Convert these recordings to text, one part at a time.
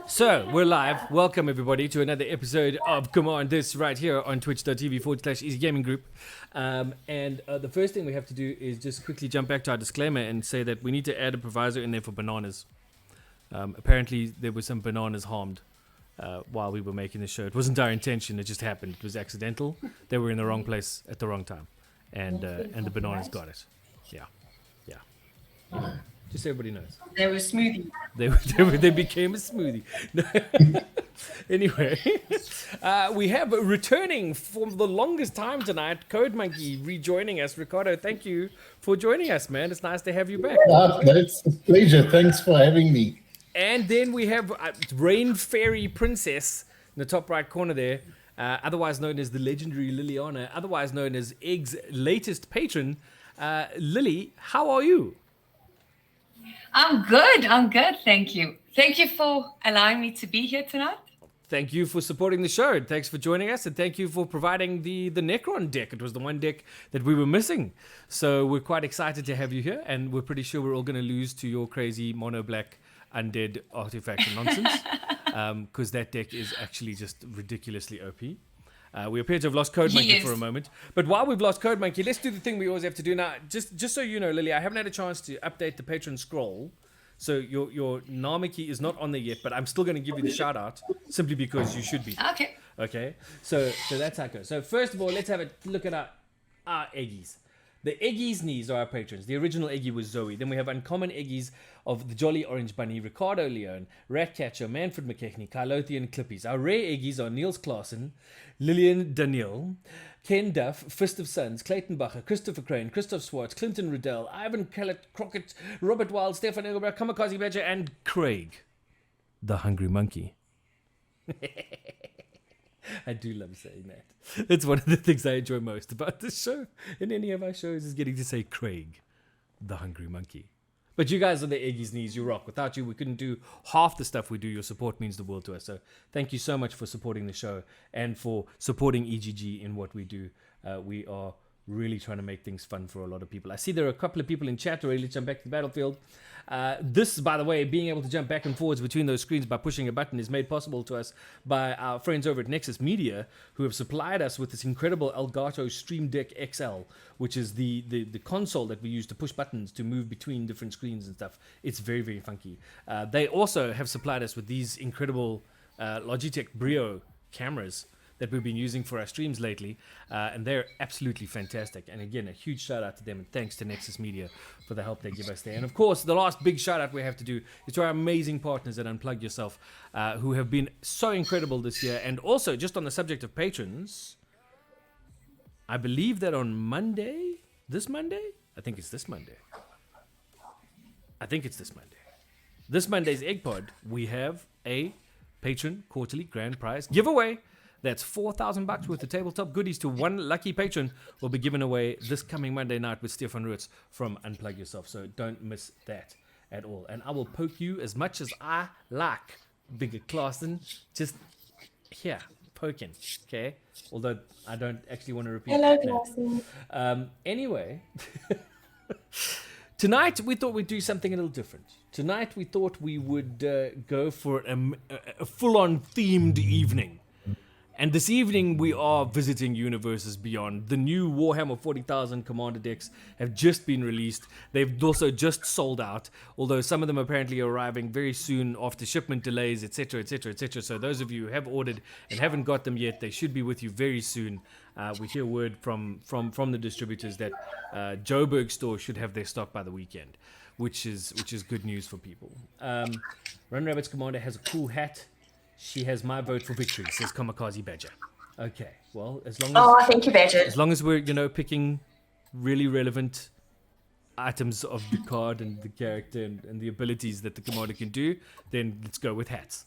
So, we're live. Welcome, everybody, to another episode of CommandThis right here on twitch.tv/easygaming the first thing we have to do is just quickly jump back to our disclaimer and say that we need to add a proviso in there for bananas. Apparently, there were some bananas harmed while we were making the show. It wasn't our intention, it just happened. It was accidental. They were in the wrong place at the wrong time. And the bananas got it. Yeah. Just so everybody knows. They were smoothie. They became a smoothie. Anyway, we have returning for the longest time tonight, Code Monkey rejoining us. Ricardo, thank you for joining us, man. It's nice to have you back. It's a pleasure. Thanks for having me. And then we have Rain Fairy Princess in the top right corner there, otherwise known as the legendary Lilliana, otherwise known as Egg's latest patron. Lily, how are you? I'm good. Thank you. Thank you for allowing me to be here tonight. Thank you for supporting the show. Thanks for joining us, and thank you for providing the Necron deck. It was the one deck that we were missing. So we're quite excited to have you here, and we're pretty sure we're all going to lose to your crazy mono black undead artifact and nonsense, because that deck is actually just ridiculously OP. We appear to have lost Code Monkey for a moment. But while we've lost Code Monkey, let's do the thing we always have to do. Now, just so you know, Lily, I haven't had a chance to update the Patron scroll. So your Namiki is not on there yet, but I'm still going to give you the shout out simply because you should be. Okay. So that's how it goes. So first of all, let's have a look at our Eggies. The Eggies knees are our patrons. The original Eggie was Zoe. Then we have uncommon Eggies of the Jolly Orange Bunny, Ricardo Leone, Ratcatcher, Manfred McKechnie, Carlothian Clippies. Our rare Eggies are Niels Klaassen, Lillian Daniel, Ken Duff, Fist of Sons, Clayton Bacher, Christopher Crane, Christoph Swartz, Clinton Riddell, Ivan Crockett, Robert Wild, Stefan Engelbrecht, Kamikaze Badger, and Craig, the Hungry Monkey. I do love saying that. It's one of the things I enjoy most about this show in any of our shows is getting to say Craig, the Hungry Monkey. But you guys are the Eggies knees, you rock. Without you, we couldn't do half the stuff we do. Your support means the world to us. So thank you so much for supporting the show and for supporting EGG in what we do. We are really trying to make things fun for a lot of people. I see there are a couple of people in chat who are ready to jump back to the battlefield. This, by the way, being able to jump back and forwards between those screens by pushing a button is made possible to us by our friends over at Nexus Media, who have supplied us with this incredible Elgato Stream Deck XL, which is the console that we use to push buttons to move between different screens and stuff. It's very, very funky. They also have supplied us with these incredible Logitech Brio cameras that we've been using for our streams lately, and they're absolutely fantastic. And again, a huge shout out to them, and thanks to Nexus Media for the help they give us there. And of course, the last big shout out we have to do is to our amazing partners at Unplug Yourself, who have been so incredible this year. And also, just on the subject of patrons, I believe that on Monday, this Monday's Egg Pod, we have a patron quarterly grand prize giveaway. That's $4,000 worth of tabletop goodies to one lucky patron will be given away this coming Monday night with Stefan Ruetz from Unplug Yourself. So don't miss that at all. And I will poke you as much as I like, Bigger Klaassen. Just here, poking, okay? Although I don't actually want to repeat Hello, that. Anyway, tonight we thought we'd do something a little different. Tonight we thought we would go for a full-on themed evening. And this evening we are visiting Universes Beyond. The new Warhammer 40,000 Commander decks have just been released. They've also just sold out, although some of them apparently are arriving very soon after shipment delays, etc., etc., etc. So those of you who have ordered and haven't got them yet, they should be with you very soon. We hear word from the distributors that Joburg store should have their stock by the weekend, which is good news for people. Run Rabbit's Commander has a cool hat. She has my vote for victory, says Kamikaze Badger. Okay, well, as long as thank you, Badger. As long as we're picking really relevant items of the card and the character and the abilities that the commander can do, then let's go with hats.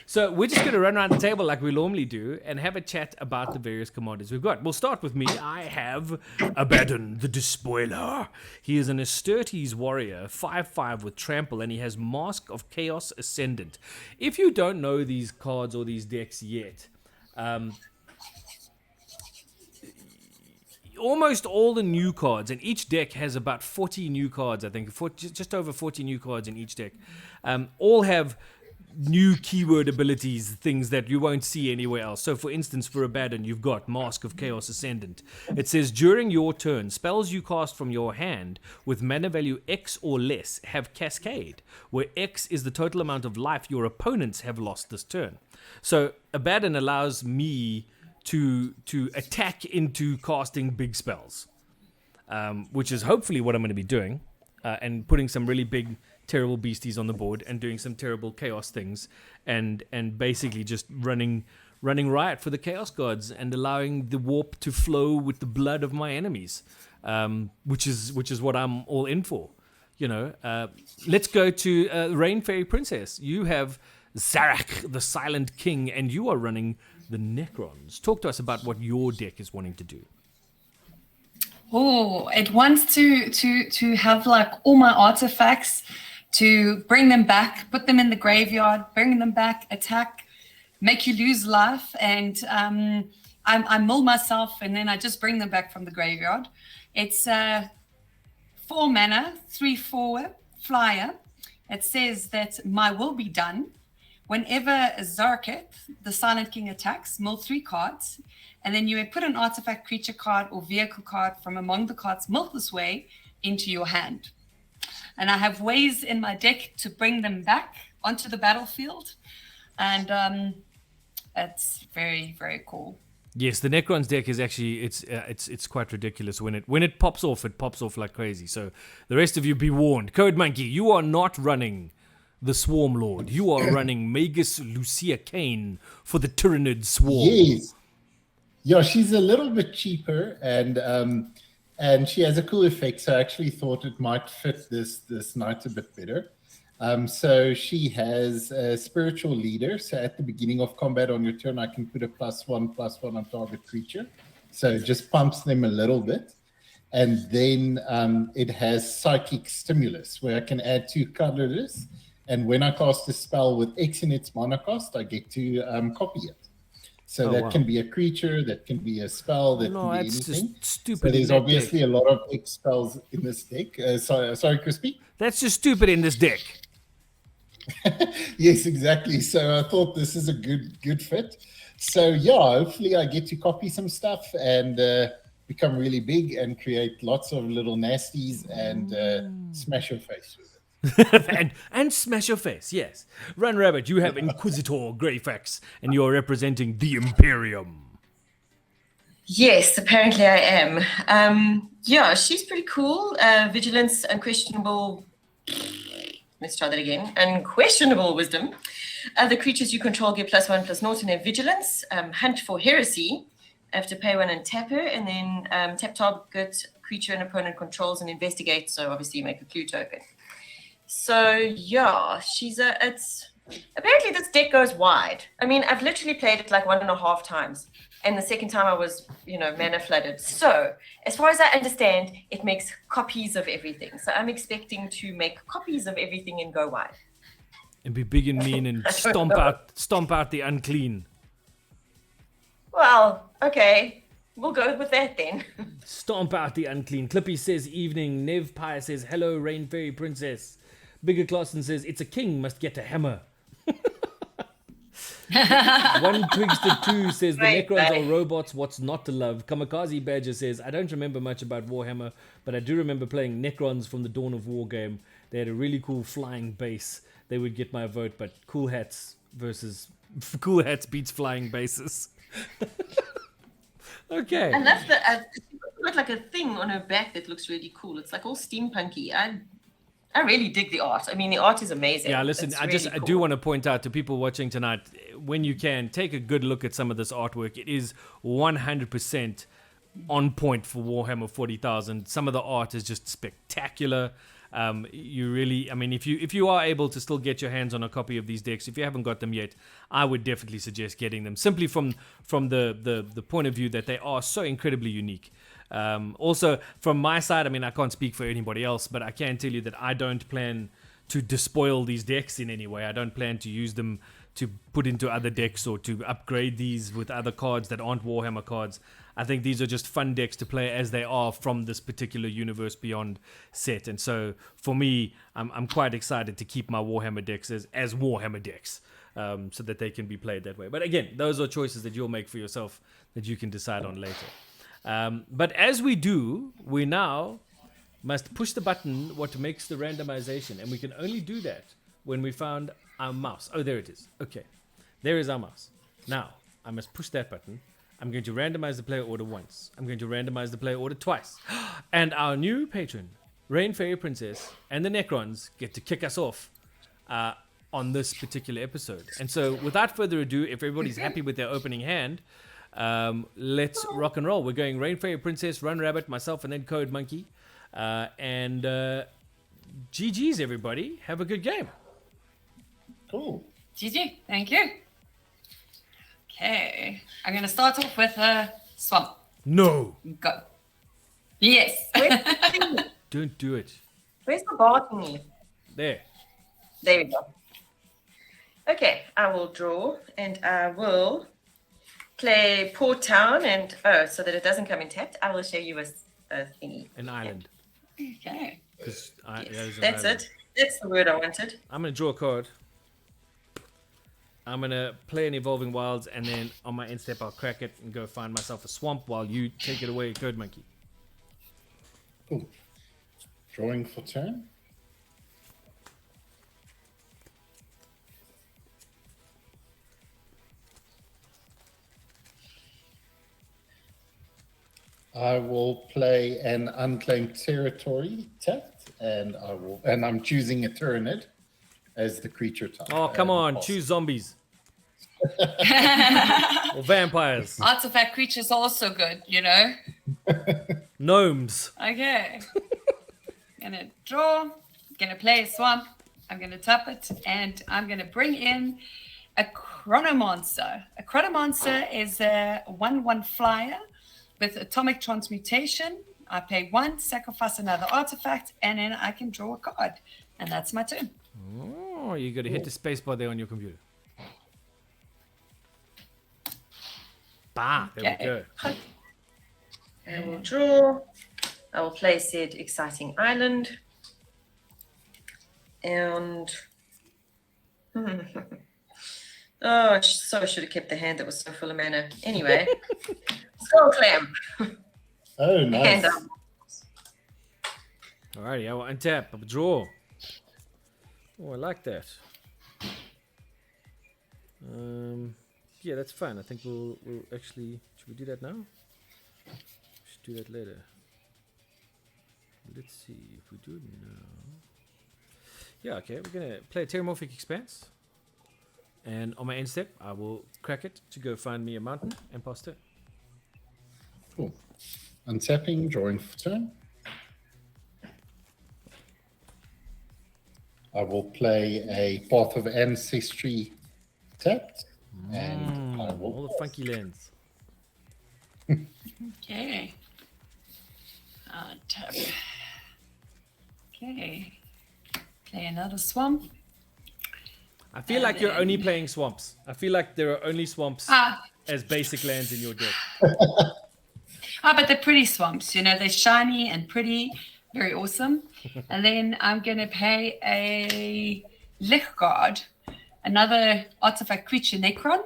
So we're just going to run around the table like we normally do and have a chat about the various commanders we've got. We'll start with me. I have Abaddon, the Despoiler. He is an Astartes warrior, 5/5 with trample, and he has Mask of Chaos Ascendant. If you don't know these cards or these decks yet, almost all the new cards, and each deck has about 40 new cards, I think, just over 40 new cards in each deck, all have new keyword abilities, things that you won't see anywhere else. So for instance, for Abaddon, you've got Mask of Chaos Ascendant. It says during your turn, spells you cast from your hand with mana value X or less have Cascade, where X is the total amount of life your opponents have lost this turn. So Abaddon allows me to attack into casting big spells, which is hopefully what I'm going to be doing, and putting some really big terrible beasties on the board and doing some terrible chaos things, and basically just running riot for the chaos gods and allowing the warp to flow with the blood of my enemies, which is what I'm all in for. Let's go to Rain Fairy Princess. You have Szarekh, the Silent King, and you are running the Necrons. Talk to us about what your deck is wanting to do. Oh, it wants to have like all my artifacts, to bring them back, put them in the graveyard, bring them back, attack, make you lose life, and I mill myself, and then I just bring them back from the graveyard. It's 4 mana, 3/4 flyer. It says that my will be done. Whenever Szarekh, the Silent King, attacks, mill 3 cards, and then you may put an artifact, creature card, or vehicle card from among the cards milled this way into your hand. And I have ways in my deck to bring them back onto the battlefield, and it's very, very cool. Yes, the Necrons deck is actually it's quite ridiculous when it pops off. It pops off like crazy. So the rest of you be warned. Code Monkey, you are not running the Swarmlord. You are running Magus Lucia Kane for the Tyrannid Swarm. Yes. Yeah, she's a little bit cheaper, and she has a cool effect. So I actually thought it might fit this knight a bit better. So she has a spiritual leader. So at the beginning of combat on your turn, I can put a +1/+1 on target creature. So it just pumps them a little bit. And then it has psychic stimulus, where I can add 2 colorless. And when I cast a spell with X in its mana cost, I get to copy it. So that can be a creature, that can be a spell, that can be anything. Just stupid. So there's obviously a lot of X spells in this deck. Sorry, Crispy? That's just stupid in this deck. Yes, exactly. So I thought this is a good fit. So yeah, hopefully I get to copy some stuff and become really big and create lots of little nasties and smash your face with it. and smash your face, yes. Run Rabbit, you have Inquisitor Greyfax, and you're representing the Imperium. Yes, apparently I am. Yeah, she's pretty cool. Vigilance, unquestionable. Let's try that again. Unquestionable wisdom. The creatures you control get +1/+0 in their vigilance. Hunt for heresy. I have to pay 1 and tap her, and then tap target creature an opponent controls and investigate. So obviously you make a clue token. So yeah, it's apparently this deck goes wide. I mean, I've literally played it like 1.5 times, and the second time I was, mana flooded. So as far as I understand, it makes copies of everything. So I'm expecting to make copies of everything and go wide. And be big and mean and stomp out the unclean. Well, okay. We'll go with that then. Stomp out the unclean. Clippy says evening. Nev Pie says hello, Rain Fairy Princess. Bigger Clausen says it's a king must get a hammer. One Twigster 2 says the Necrons are robots. What's not to love? Kamikaze Badger says I don't remember much about Warhammer, but I do remember playing Necrons from the Dawn of War game. They had a really cool flying base. They would get my vote, but Cool Hats beats flying bases. Okay. I love that. She's got like a thing on her back that looks really cool. It's like all steampunky. I really dig the art. I mean, the art is amazing. Yeah, listen, I do want to point out to people watching tonight, when you can, take a good look at some of this artwork. It is 100% on point for Warhammer 40,000. Some of the art is just spectacular. You really, I mean, if you are able to still get your hands on a copy of these decks, if you haven't got them yet, I would definitely suggest getting them, simply from the point of view that they are so incredibly unique. Also, from my side, I mean, I can't speak for anybody else, but I can tell you that I don't plan to despoil these decks in any way. I don't plan to use them to put into other decks or to upgrade these with other cards that aren't Warhammer cards. I think these are just fun decks to play as they are from this particular Universe Beyond set. And so for me, I'm quite excited to keep my Warhammer decks as Warhammer decks, so that they can be played that way. But again, those are choices that you'll make for yourself that you can decide on later. But as we do, we now must push the button what makes the randomization. And we can only do that when we found our mouse. Oh, there it is. Okay. There is our mouse. Now, I must push that button. I'm going to randomize the player order once. I'm going to randomize the player order twice. And our new patron, Rain Fairy Princess, and the Necrons get to kick us off on this particular episode. And so, without further ado, if everybody's happy with their opening hand, let's rock and roll. We're going Rain Fairy Princess, Run Rabbit, myself, and then Code Monkey. And GG's, everybody. Have a good game. Cool. GG, thank you. Okay, I'm going to start off with a swamp. No. Go. Yes. Don't do it. Where's the botany? There. There we go. Okay, I will draw and I will play Port Town and so that it doesn't come in tapped, I will show you a thingy. An island. Okay. Yes, That's that's it. That's the word I wanted. I'm going to draw a card. I'm going to play an Evolving Wilds, and then on my end step, I'll crack it and go find myself a swamp while you take it away, Code Monkey. Cool. Drawing for turn. I will play an unclaimed territory tapped, and I'm choosing a Tyrannid as the creature type. Oh, come on. Choose zombies. Or vampires. Artifact creatures are also good, you know. Gnomes. Okay. I'm going to draw. I'm going to play a swamp. I'm going to tap it. And I'm going to bring in a Chronomancer. A Chronomancer is a 1/1 flyer with atomic transmutation. I pay 1, sacrifice another artifact, and then I can draw a card. And that's my turn. Oh, you got to hit the spacebar there on your computer. Bah, there we go. I will draw. I will play said exciting island. And oh, I so should have kept the hand that was so full of mana. Anyway, Skull Clamp. Oh, nice. And, Alrighty, I will untap. I will draw. Oh, I like that. Yeah, that's fine. I think we'll actually... Should we do that now? We should do that later. Let's see if we do it now. Yeah, okay. We're going to play a Terramorphic Expanse. And on my end step, I will crack it to go find me a mountain and pass turn. Cool. Untapping, drawing for turn. I will play a Path of Ancestry tapped. And I will all the funky lands. Okay. Tap. Okay. Play another swamp. I feel like you're only playing swamps. I feel like there are only swamps as basic lands in your deck. But they're pretty swamps. You know, they're shiny and pretty. Very awesome. And then I'm going to pay a Lichguard, another artifact creature Necron,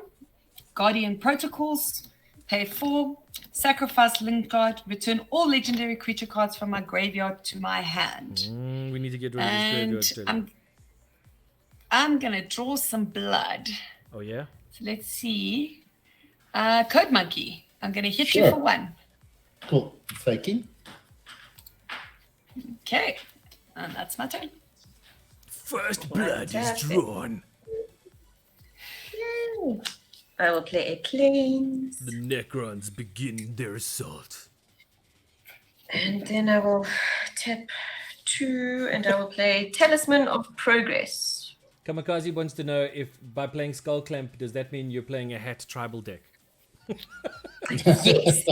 Guardian Protocols, pay 4, sacrifice Lichguard, return all legendary creature cards from my graveyard to my hand. We need to get rid of this graveyard. And I'm going to draw some blood. Oh, yeah? So let's see. Code Monkey, I'm going to hit you for 1. Cool. Taking. Okay. And that's my turn. First blood is drawn. Yay. I will play a Cleanse. The Necrons begin their assault. And then I will tap 2 and I will play Talisman of Progress. Kamikaze wants to know if by playing Skull Clamp, does that mean you're playing a hat tribal deck? Yes.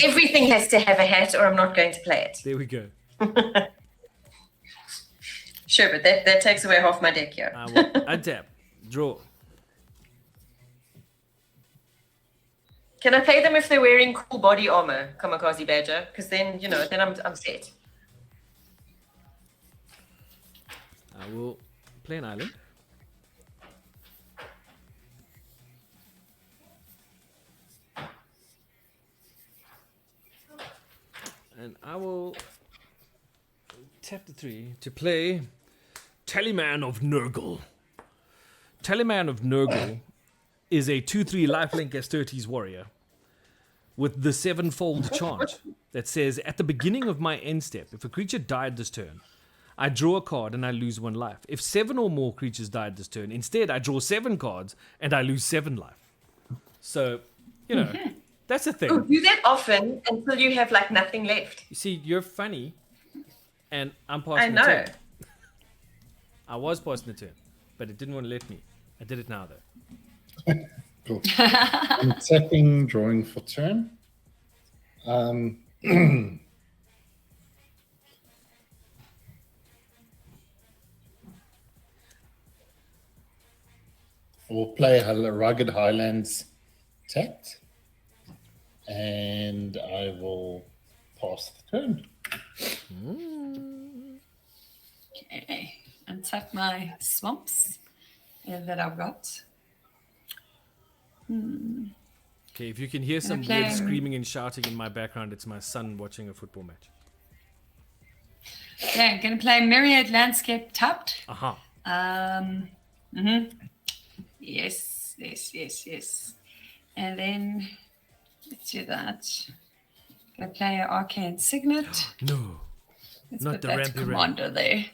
Everything has to have a hat or I'm not going to play it. There we go. Sure, but that takes away half my deck here. I will untap. Draw. Can I play them if they're wearing cool body armor, Kamikaze Badger? Because then, then I'm set. I will play an island. And I will tap the 3 to play Tallyman of Nurgle. Tallyman of Nurgle is a 2/3 lifelink Astartes warrior with the 7-fold charge that says, at the beginning of my end step, if a creature died this turn, I draw a card and I lose 1 life. If 7 or more creatures died this turn, instead I draw 7 cards and I lose 7 life. So, that's a thing. Oh, do that often until you have like nothing left. You see, you're funny, and I'm I passing the know. turn. I was passing the turn, but it didn't want to let me. I did it now, though. Cool. I'm tapping, drawing for turn. We'll play Rugged Highlands tapped, and I will pass the turn. Okay, untap my swamps that I've got. Okay, if you can hear some Okay. weird screaming and shouting in my background, it's my son watching a football match. Okay, I'm going to play Myriad Landscape tapped. Aha. Yes. And then let's do that. Gonna play an Arcane Signet. No. Let's Not put the that Rampy Ram. commander there.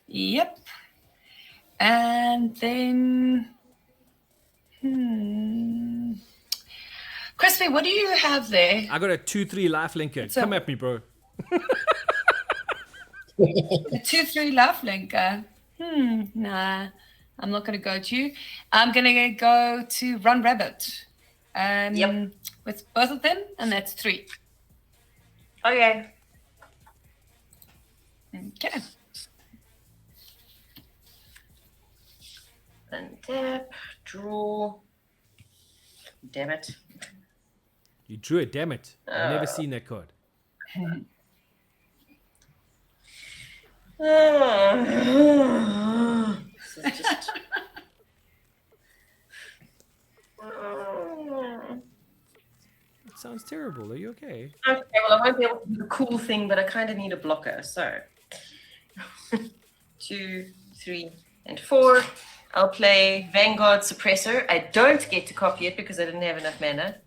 Yep. And then Crispy, what do you have there? I got a 2/3 lifelinker. So- Come at me, bro. A 2/3 life linker. Nah. I'm not gonna go to you. I'm gonna go to Run Rabbit. Yep. With both of them, and that's 3. Okay. Okay. Untap, draw. Damn it. You drew it, damn it. I've never seen that card. This is just... It sounds terrible. Are you okay? Okay, well, I won't be able to do the cool thing, but I kind of need a blocker. So 2, 3, and 4. I'll play Vanguard Suppressor. I don't get to copy it because I didn't have enough mana.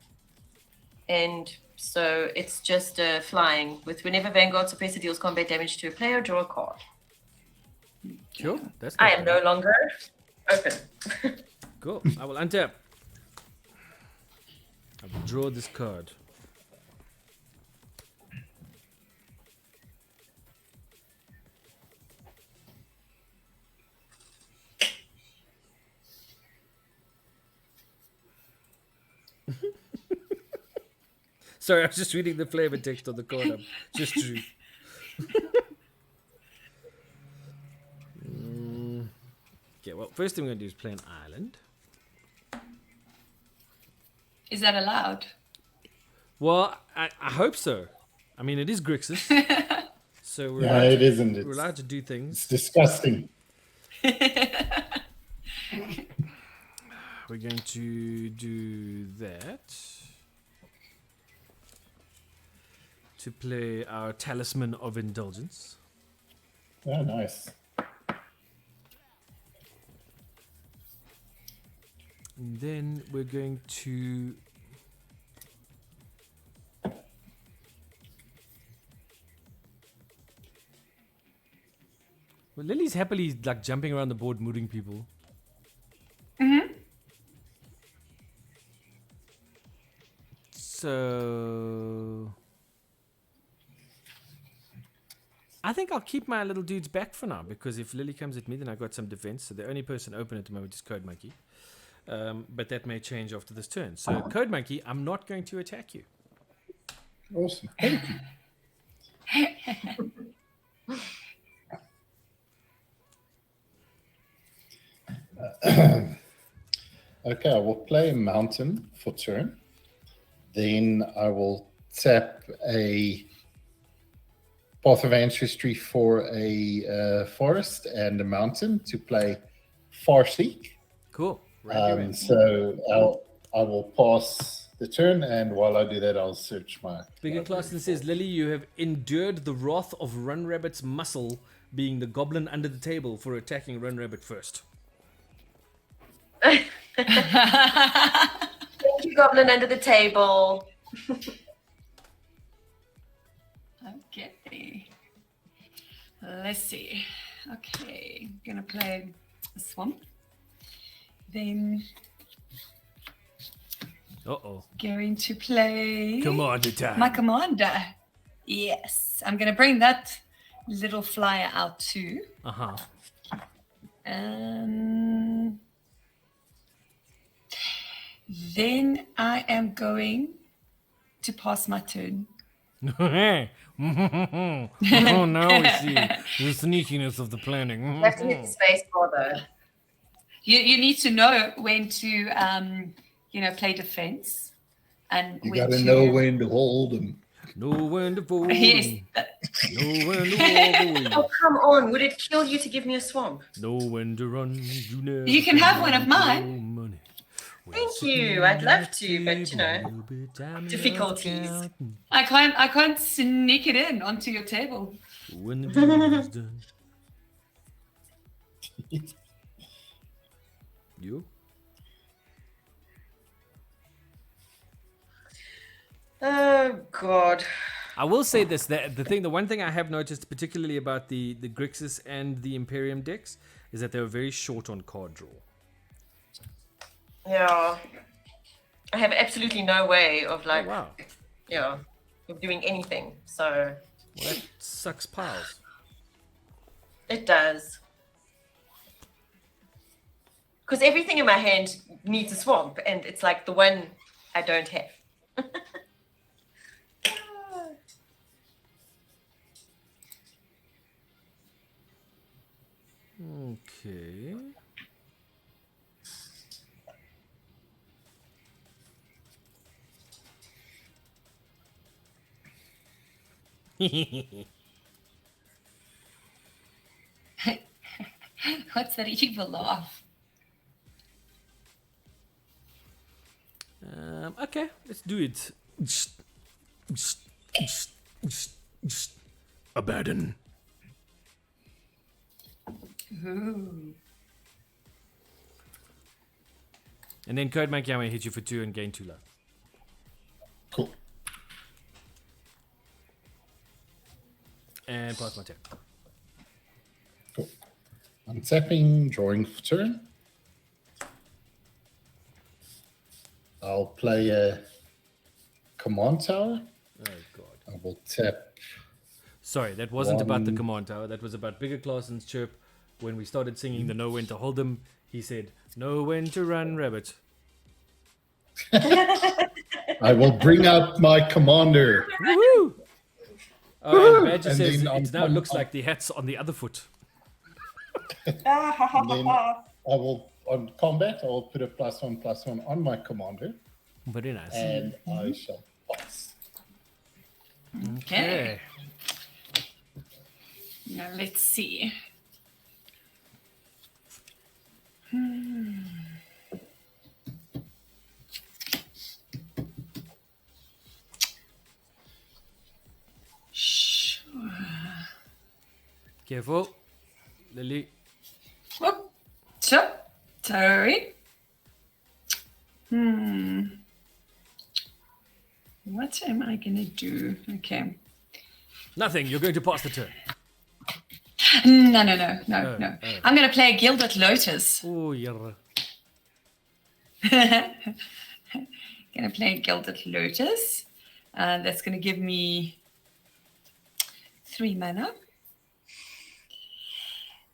And so it's just flying with whenever Vanguard Suppressor deals combat damage to a player, draw a card. Sure. That's I not am bad. no longer open. Cool. I will untap. I will draw this card. Sorry, I was just reading the flavor text on the card. I'm just drew. Okay, well, first thing we're going to do is play an island. Is that allowed? Well, I hope so. I mean, it is Grixis. So we're, No, allowed it to, isn't. we're allowed to do things. It's disgusting. We're going to do that. To play our Talisman of Indulgence. Oh, nice. And then we're going to... Well, Lily's happily like jumping around the board, mooting people. So... I think I'll keep my little dudes back for now, because if Lily comes at me, then I've got some defense. So the only person open at the moment is Code Monkey. But that may change after this turn. So, Code Monkey, I'm not going to attack you. Awesome. Thank you. Okay, I will play Mountain for turn. Then I will tap a Path of Ancestry for a forest and a mountain to play Farseek. Cool. Right, So I will pass the turn, and while I do that, I'll search my. Bigger Clausen says, Lily, you have endured the wrath of Run Rabbit's muscle being the goblin under the table for attacking Run Rabbit first. Thank you, Goblin under the table. Okay. Let's see. Okay, I'm gonna play a swamp. Then going to play Commander time. my commander. Yes, I'm gonna bring that little flyer out too. Then I am going to pass my turn. Oh, now we see the sneakiness of the planning. You have to hit the space bar though. You need to know when to play defense, and You when got to to know when to hold them. Know when to fold. Yes. Know when to walk away. Oh, come on. Would it kill you to give me a swamp? Know when to run. You can have one of mine. Money. Thank you. I'd love to, but difficulties. I can't sneak it in onto your table. When the deal is done. You? Oh God. I will say this: the one thing I have noticed, particularly about the Grixis and the Imperium decks, is that they were very short on card draw. Yeah. I have absolutely no way of of doing anything. So Well, that sucks piles. it does. Because everything in my hand needs a swamp, and it's like the one I don't have. Okay. What's that evil laugh? Okay, let's do it. Abaddon. Ooh. And then Code Monkey, I'm going to hit you for 2 and gain 2 life. Cool. And pass my turn. Cool. I'm tapping, drawing for turn. I'll play a command tower. Oh, God. I will tap. Sorry, that wasn't about the command tower. That was about Bigger Clausen's chirp. When we started singing the Know When to Hold Them, he said, know when to run, rabbit. I will bring out my commander. Woohoo! Oh, and Badger And says then it now looks like the hat's on the other foot. And then I will, on combat, I will put a +1/+1 on my commander, Very nice. and I shall pass. Okay. Now let's see. Sure. Careful. Lily. Oh, sure. Sorry. What am I gonna do? Okay. Nothing. You're going to pass the turn. No. Oh. I'm gonna play a Gilded Lotus. Oh, yeah. Gonna play a Gilded Lotus. That's gonna give me 3 mana.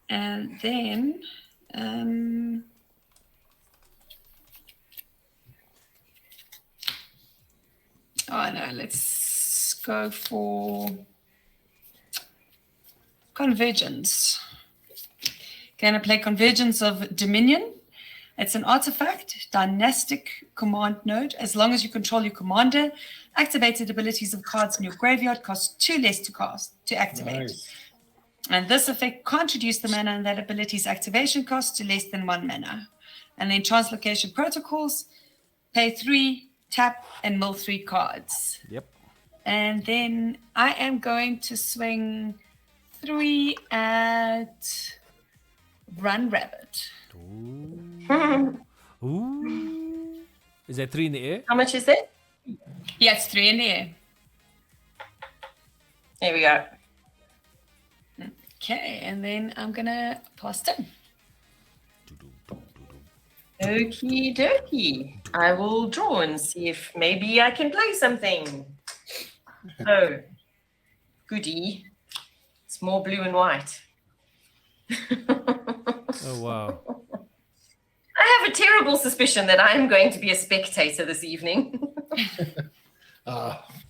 And then let's go for Convergence. Gonna play Convergence of Dominion. It's an artifact, dynastic command node. As long as you control your commander, activated abilities of cards in your graveyard cost 2 less to activate. Nice. And this effect can't reduce the mana and that ability's activation cost to less than 1 mana. And then translocation protocols, pay 3, tap, and mill 3 cards. Yep. And then I am going to swing 3 at Run Rabbit. Ooh. Is that 3 in the air? How much is it? Yeah, it's 3 in the air. There we go. Okay, and then I'm going to pass turn. Okie dokie. I will draw and see if maybe I can play something. Oh, goody. It's more blue and white. Oh, wow. I have a terrible suspicion that I am going to be a spectator this evening.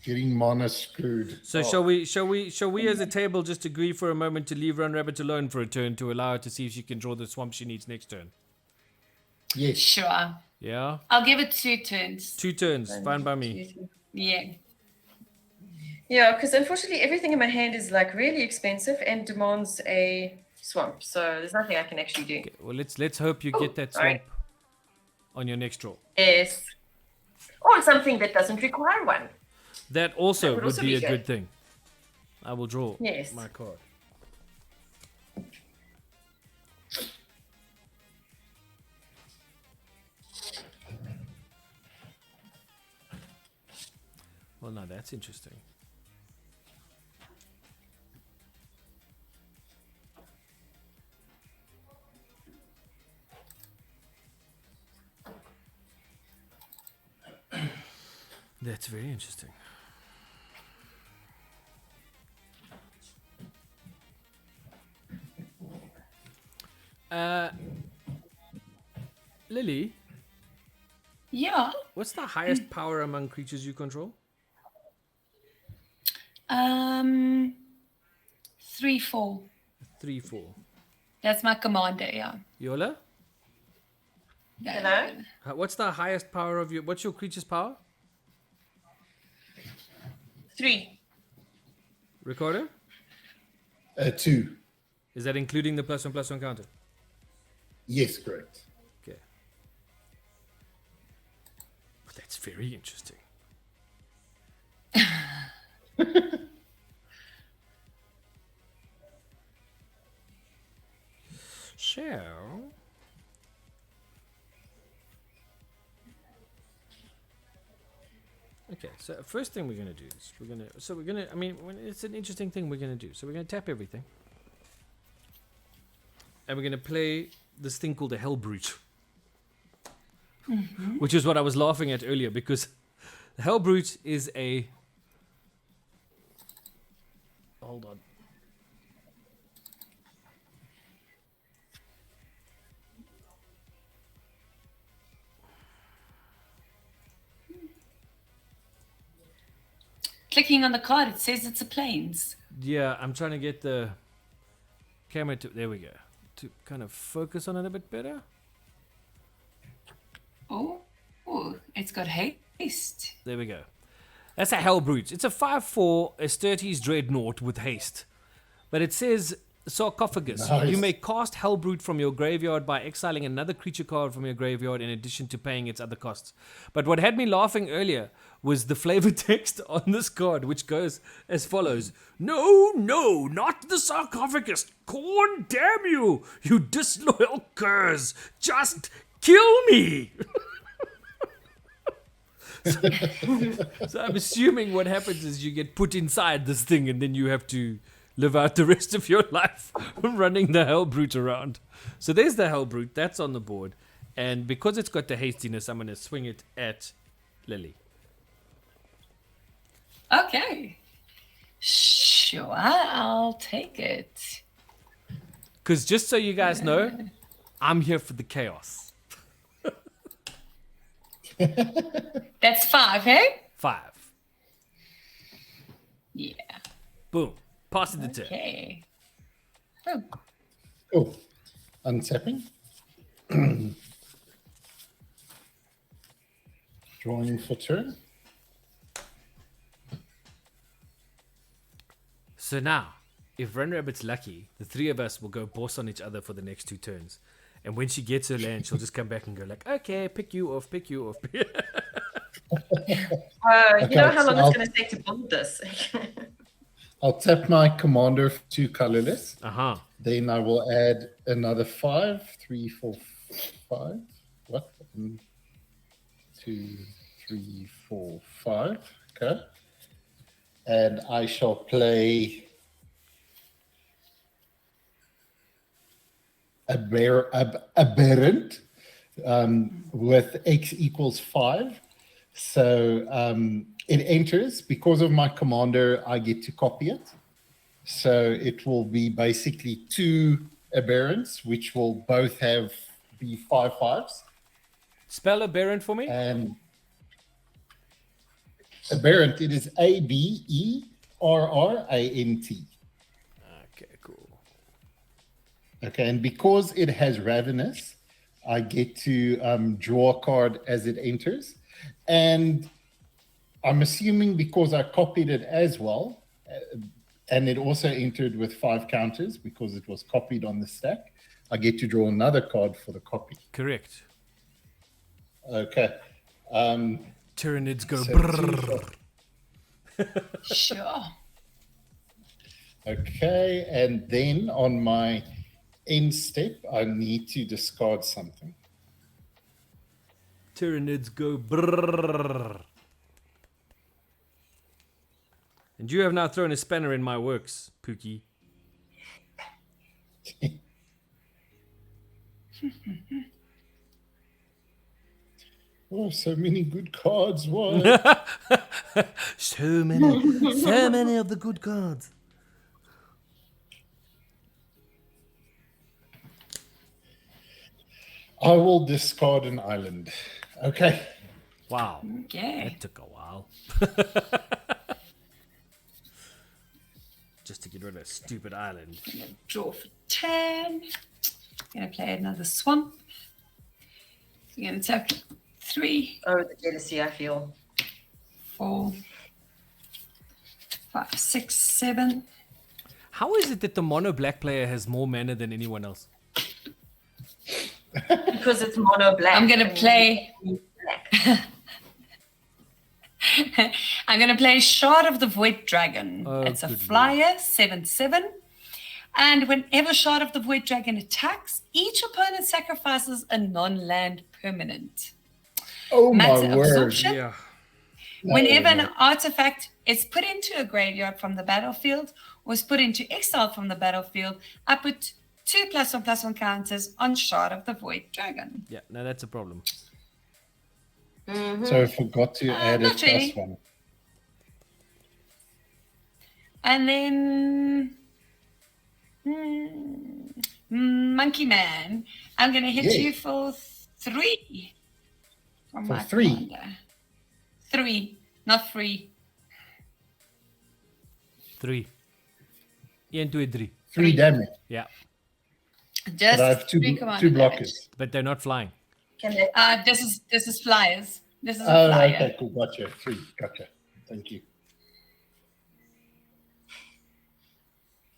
Getting mana screwed. So shall we as a table just agree for a moment to leave Run Rabbit alone for a turn to allow her to see if she can draw the swamp she needs next turn? Yes. Sure. Yeah? I'll give it 2 turns. 2 turns. Fine by me. Yeah. Yeah, because unfortunately everything in my hand is like really expensive and demands a swamp. So there's nothing I can actually do. Okay, well, let's hope you get that swamp alright. on your next draw. Yes. Or something that doesn't require one. That also would would also be be a good. good thing. I will draw Yes. my card. Well, now that's interesting. That's very interesting. Lily, Yeah. what's the highest power among creatures you control? 3, 4. 3, 4. That's my commander, yeah. Yola, Hello? what's the highest power of your? What's your creature's power? 3. Recorder? 2. Is that including the +1/+1 counter? Yes, correct. Okay. Well, that's very interesting. So, okay. So first thing we're gonna do is I mean, it's an interesting thing we're gonna do. So we're gonna tap everything, and we're gonna play this thing called a Hell Brute, which is what I was laughing at earlier because the Hell Brute is a. Hold on. Clicking on the card, it says it's a plains. Yeah, I'm trying to get the camera to. There we go. To kind of focus on it a bit better. Oh, it's got haste. There we go. That's a Hell Brute. It's a 5/4 Astartes Dreadnought with haste. But it says Sarcophagus. Nice. You may cast Hell Brute from your graveyard by exiling another creature card from your graveyard in addition to paying its other costs. But what had me laughing earlier was the flavor text on this card, which goes as follows. No, not the Sarcophagus. Corn, damn you, you disloyal curs. Just kill me. So I'm assuming what happens is you get put inside this thing and then you have to live out the rest of your life running the Hell Brute around. So there's the Hell Brute. That's on the board. And because it's got the hastiness, I'm going to swing it at Lily. Okay. Sure, I'll take it. Because just so you guys know, I'm here for the chaos. That's 5, hey? 5. Yeah. Boom. Pass it the turn. Okay. Boom. Oh, untapping. Drawing for turn. So now, if Run Rabbit's lucky, the three of us will go boss on each other for the next 2 turns. And when she gets her land, she'll just come back and go like, okay, pick you off. You know how so long it's going to take to build this? I'll tap my commander for 2 colorless. Uh-huh. Then I will add another 5. 3, 4, 5. What? 1, 2, 3, 4, 5. Okay. And I shall play Aberrant with X equals 5. So it enters. Because of my commander, I get to copy it. So it will be basically 2 Aberrants, which will both be 5/5s. Spell Aberrant for me. And Aberrant, it is Aberrant. Okay, cool. Okay, and because it has Ravenous, I get to draw a card as it enters. And I'm assuming because I copied it as well, and it also entered with 5 counters because it was copied on the stack, I get to draw another card for the copy. Correct. Okay. Tyranids go So brrrr. Sure. Okay, and then on my end step, I need to discard something. Tyranids go brrrr. And you have now thrown a spanner in my works, Pookie. Oh, so many good cards. What? So many of the good cards. I will discard an island. Okay. Wow. Okay. That took a while. Just to get rid of a stupid island. I'm gonna draw for 10. I'm gonna play another swamp. I'm gonna tap 3, Oh, the jealousy I feel. 4, 5, 6, 7. How is it that the mono black player has more mana than anyone else? Because it's mono black. I'm gonna play. Black. I'm gonna play Shard of the Void Dragon. Oh, it's a good flyer, 7/7. And whenever Shard of the Void Dragon attacks, each opponent sacrifices a non-land permanent. Oh, Max my word. absorption. Yeah. Whenever no. an artifact is put into a graveyard from the battlefield or is put into exile from the battlefield, I put 2 +1/+1 counters on Shard of the Void Dragon. Yeah, no, that's a problem. So I forgot to add a not really. +1. And then Monkey Man, I'm going to hit Yes. you for 3. From For my 3? commander. 3, not free. 3. 1, 2, 3. 3 damage. Yeah, Just But I have 2 commander blockers. but they're not flying. Can they? damage. This is flyers. This is a Oh, flyer. okay, cool. Gotcha. 3. Gotcha. Thank you.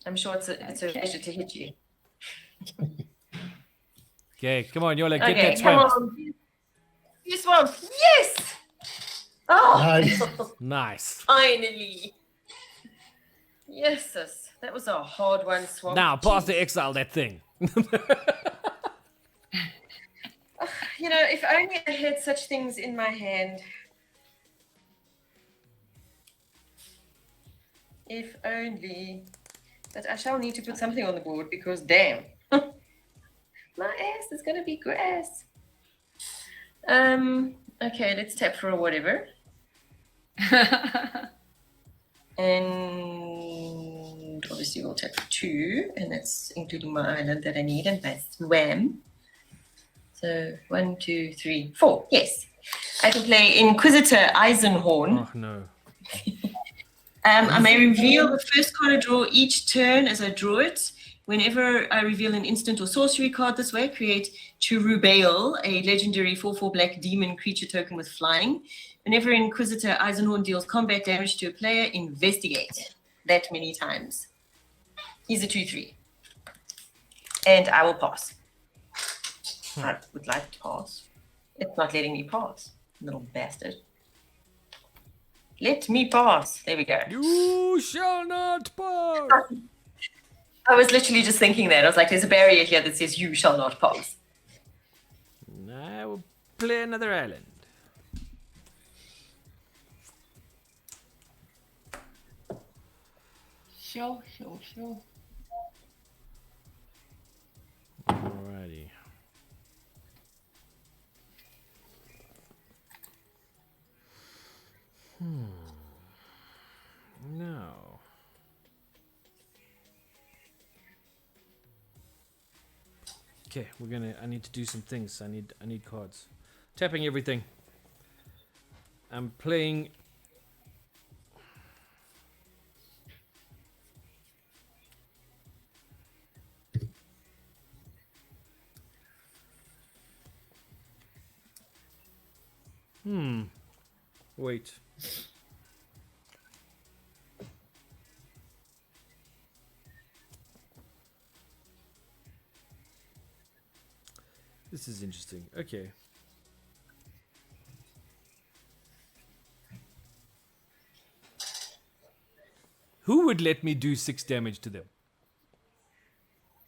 I'm sure it's a pleasure to hit you. Okay, come on, Yola, get Okay, that come swamp. on. You swamp. Yes. Oh, Nice. Nice. finally. Yes, sis. That was a hard one, swamp. Now, pass the exile that thing. You know, if only I had such things in my hand. If only. But I shall need to put something on the board because damn. My ass is gonna be grass. Okay, let's tap for a whatever. And obviously we'll tap for 2, and that's including my island that I need and my swam. So 1, 2, 3, 4. Yes. I can play Inquisitor Eisenhorn. Oh, no. I may reveal the first card I draw each turn as I draw it. Whenever I reveal an instant or sorcery card this way, create Cherubale, a legendary 4/4 black demon creature token with flying. Whenever Inquisitor Eisenhorn deals combat damage to a player, investigate that many times. He's a 2/3. And I will pass. I would like to pass. It's not letting me pass, little bastard. Let me pass. There we go. You shall not pass. I was literally just thinking that. I was like, there's a barrier here that says you shall not pass. I will play another island. Sure. Alrighty. No. Okay, I need to do some things. I need cards. Tapping everything. I'm playing. Wait. This is interesting. Okay. Who would let me do 6 damage to them?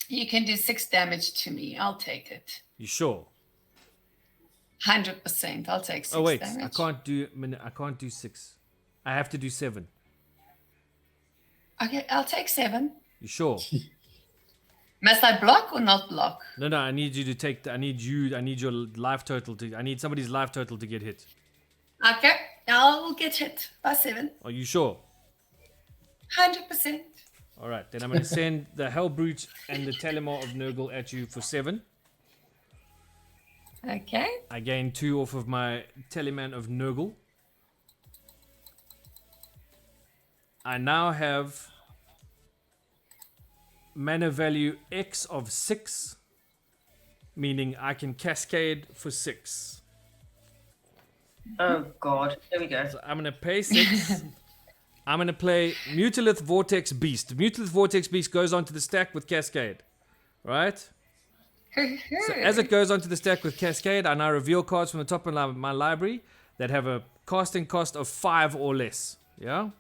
You can do 6 damage to me. I'll take it. You sure? 100%. I'll take 6 Oh wait, damage. I can't do 6. I have to do 7. Okay, I'll take 7. You sure? Must I block or not block? No, I need you to take. I need your life total to. I need somebody's life total to get hit. Okay, I'll get hit by 7. Are you sure? 100%. All right, then I'm going to send the Hellbrute and the Telemar of Nurgle at you for 7. Okay. I gain 2 off of my Teleman of Nurgle. I now have mana value X of 6, meaning I can cascade for 6. Oh God, there we go. So I'm going to pay 6. I'm going to play Mutilith Vortex Beast. Mutilith Vortex Beast goes onto the stack with Cascade, right? So as it goes onto the stack with Cascade, I now reveal cards from the top of my library that have a casting cost of 5 or less. Yeah?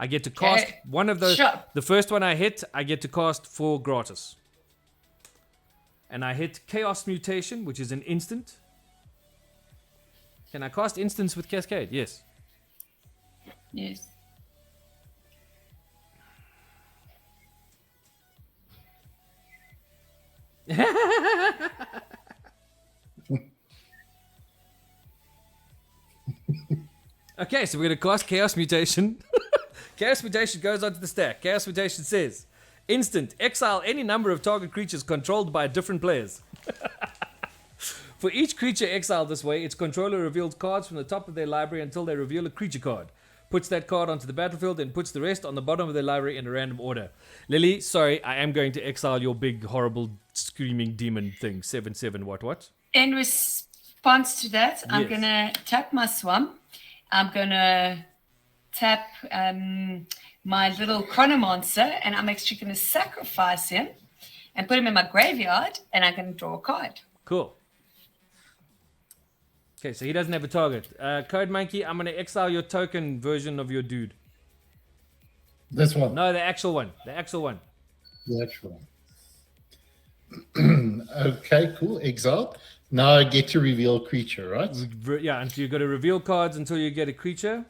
I get to cast one of those. Sure. The first one I hit, I get to cast 4 gratis. And I hit Chaos Mutation, which is an instant. Can I cast instants with Cascade? Yes. Yes. Okay, so we're going to cast Chaos Mutation. Chaos Mutation goes onto the stack. Chaos Mutation says, instant, exile any number of target creatures controlled by different players. For each creature exiled this way, its controller reveals cards from the top of their library until they reveal a creature card. Puts that card onto the battlefield and puts the rest on the bottom of their library in a random order. Lily, sorry, I am going to exile your big, horrible, screaming demon thing. 7/7 what? In response to that, I'm Yes. going to tap my swamp. I'm going to tap my little chronomancer, and I'm actually going to sacrifice him and put him in my graveyard, and I'm going to draw a card. Cool. Okay, so he doesn't have a target. Code Monkey, I'm going to exile your token version of your dude. This one. No, the actual one. The actual one. The actual one. Okay, cool. Exile. Now I get to reveal creature, right? Yeah, and you've got to reveal cards until you get a creature.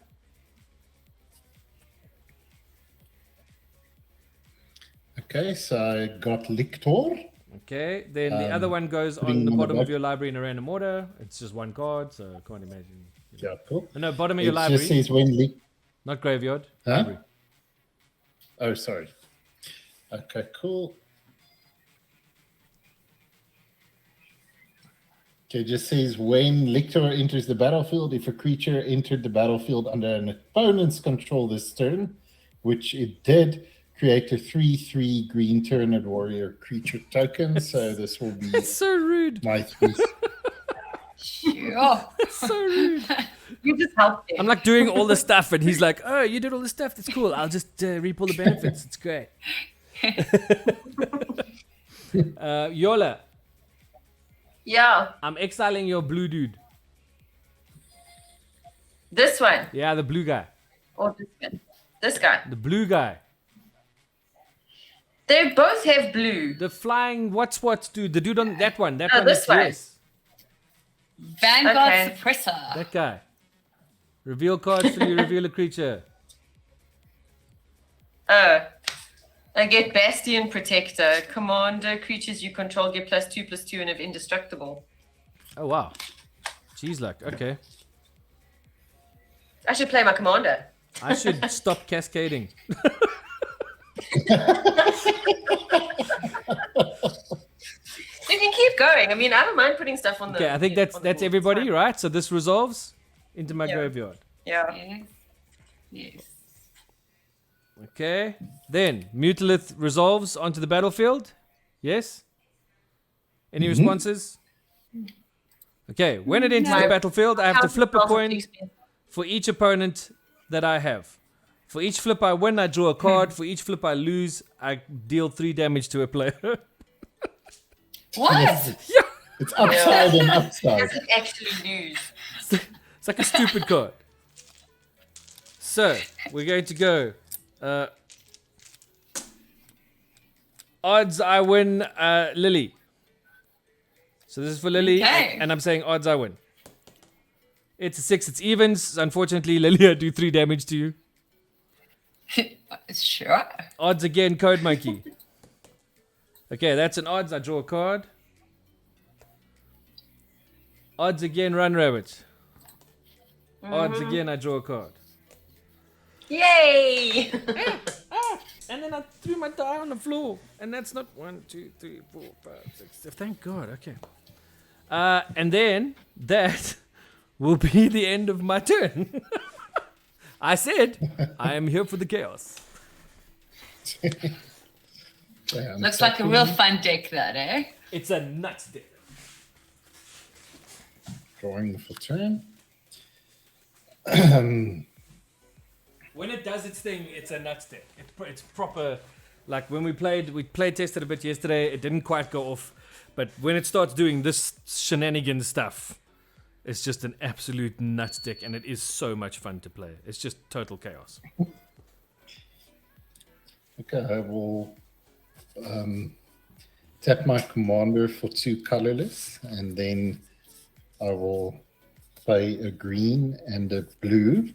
Okay, so I got Lictor. Okay, then the other one goes putting on the on the bottom of back. your library in a random order. It's just one card, so I can't imagine. Yeah, cool. No, bottom of It your library, just says when not graveyard. Huh? Library. Oh, sorry. Okay, cool. Okay, it just says when Lictor enters the battlefield, if a creature entered the battlefield under an opponent's control this turn, which it did, create a 3/3 green Tyranid warrior creature token. So this will be That's so rude. my 3. Sure. So rude. You just helped him. I'm like doing all the stuff, and he's like, "Oh, you did all the stuff. That's cool. I'll just reap all the benefits. It's great." Yola, Yeah, I'm exiling your blue dude. this one Yeah, the blue guy. or this one. This guy. The blue guy. They both have blue. The flying what's dude. The dude on that one. That Oh, one. this is- one. Yes. Vanguard Okay. Suppressor. That guy. Reveal cards till you reveal a creature. Oh. I get Bastion Protector. Commander creatures you control get +2/+2 and have indestructible. Oh wow. Jeez, like okay. I should play my commander. I should stop cascading. You can keep going. I mean, I don't mind putting stuff on the. Okay, I think on that's the that's board. everybody, It's fine. right? So this resolves into my Yeah. graveyard. Yeah. Yes. Yes. Okay. Then Mutilith resolves onto the battlefield. Yes? Any responses? Okay, when it enters the No. battlefield, I have to flip a coin $1,000 for each opponent that I have. For each flip I win, I draw a card. For each flip I lose, I deal 3 damage to a player. What? It's upside and upside. Doesn't actually lose. It's like a stupid card. So, we're going to go. Odds I win, Lily. So this is for Lily, Okay. and I'm saying odds I win. It's a 6, it's evens. Unfortunately, Lily, I do 3 damage to you. Sure. Odds again, Code Monkey. Okay, that's an odds. I draw a card. Odds again, Run Rabbit. Odds again, I draw a card. Yay! And then I threw my die on the floor. And that's not 1, 2, 3, 4, 5, 6. Thank God. Okay. And then that will be the end of my turn. I said I am here for the chaos. Looks like a real fun deck, that, eh? It's a nuts deck. Drawing for turn. When it does its thing, it's a nuts deck. It's proper. Like when we play tested a bit yesterday. It didn't quite go off, but when it starts doing this shenanigan stuff, it's just an absolute nuts deck, and it is so much fun to play. It's just total chaos. Okay, I will tap my commander for 2 colorless, and then I will play a green and a blue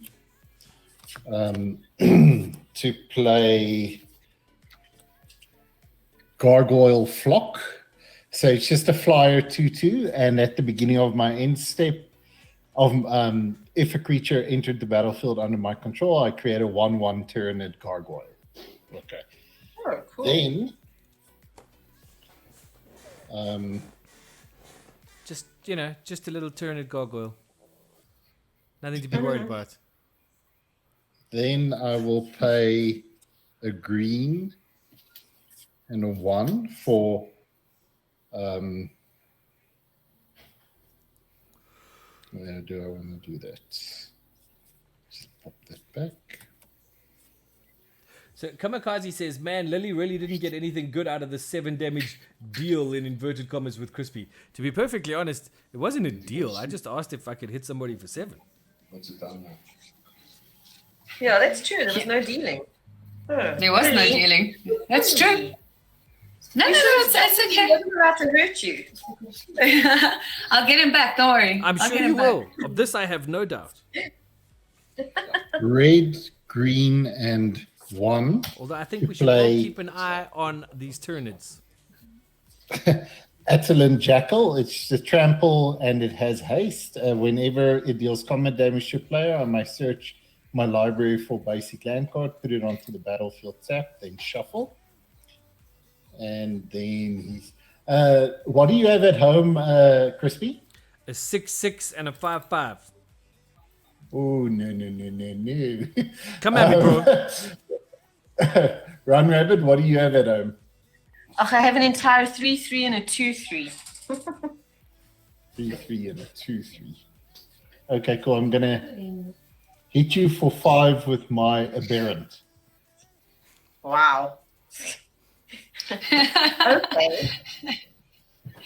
to play Gargoyle Flock. So it's just a flyer 2/2, and at the beginning of my end step, if a creature entered the battlefield under my control, I create a 1/1 Tyranid Gargoyle. Okay. Oh, cool. Then, Just just a little Tyranid gargoyle. Nothing to be worried about. then I will pay a green and a 1 for where do I want to do that? Just pop that back. So Kamikaze says, man, Lily really didn't get anything good out of the 7 damage deal in inverted commas with Crispy. To be perfectly honest, it wasn't a deal. I just asked if I could hit somebody for 7. What's it done now? Yeah, that's true. There was no dealing. Oh, There was no really? dealing. That's true. No, it's He okay. wasn't about to hurt you. I'll get him back. Don't worry. I'm I'll sure get you him back. will. Of this, I have no doubt. Red, green, and 1. Although I think we should all Play- keep an eye on these Tyranids. Attilan Jackal. It's the trample and it has haste. Whenever it deals combat damage to a player, I might search my library for basic land card, put it onto the battlefield tap, then shuffle. And then he's. What do you have at home, Crispy? A 6/6 and a 5/5. Oh, no. Come at me, bro. Run Rabbit, what do you have at home? Oh, I have an entire 3/3 and a 2/3. 3/3 and a 2/3. Okay, cool. I'm gonna hit you for 5 with my Aberrant. Wow. Okay.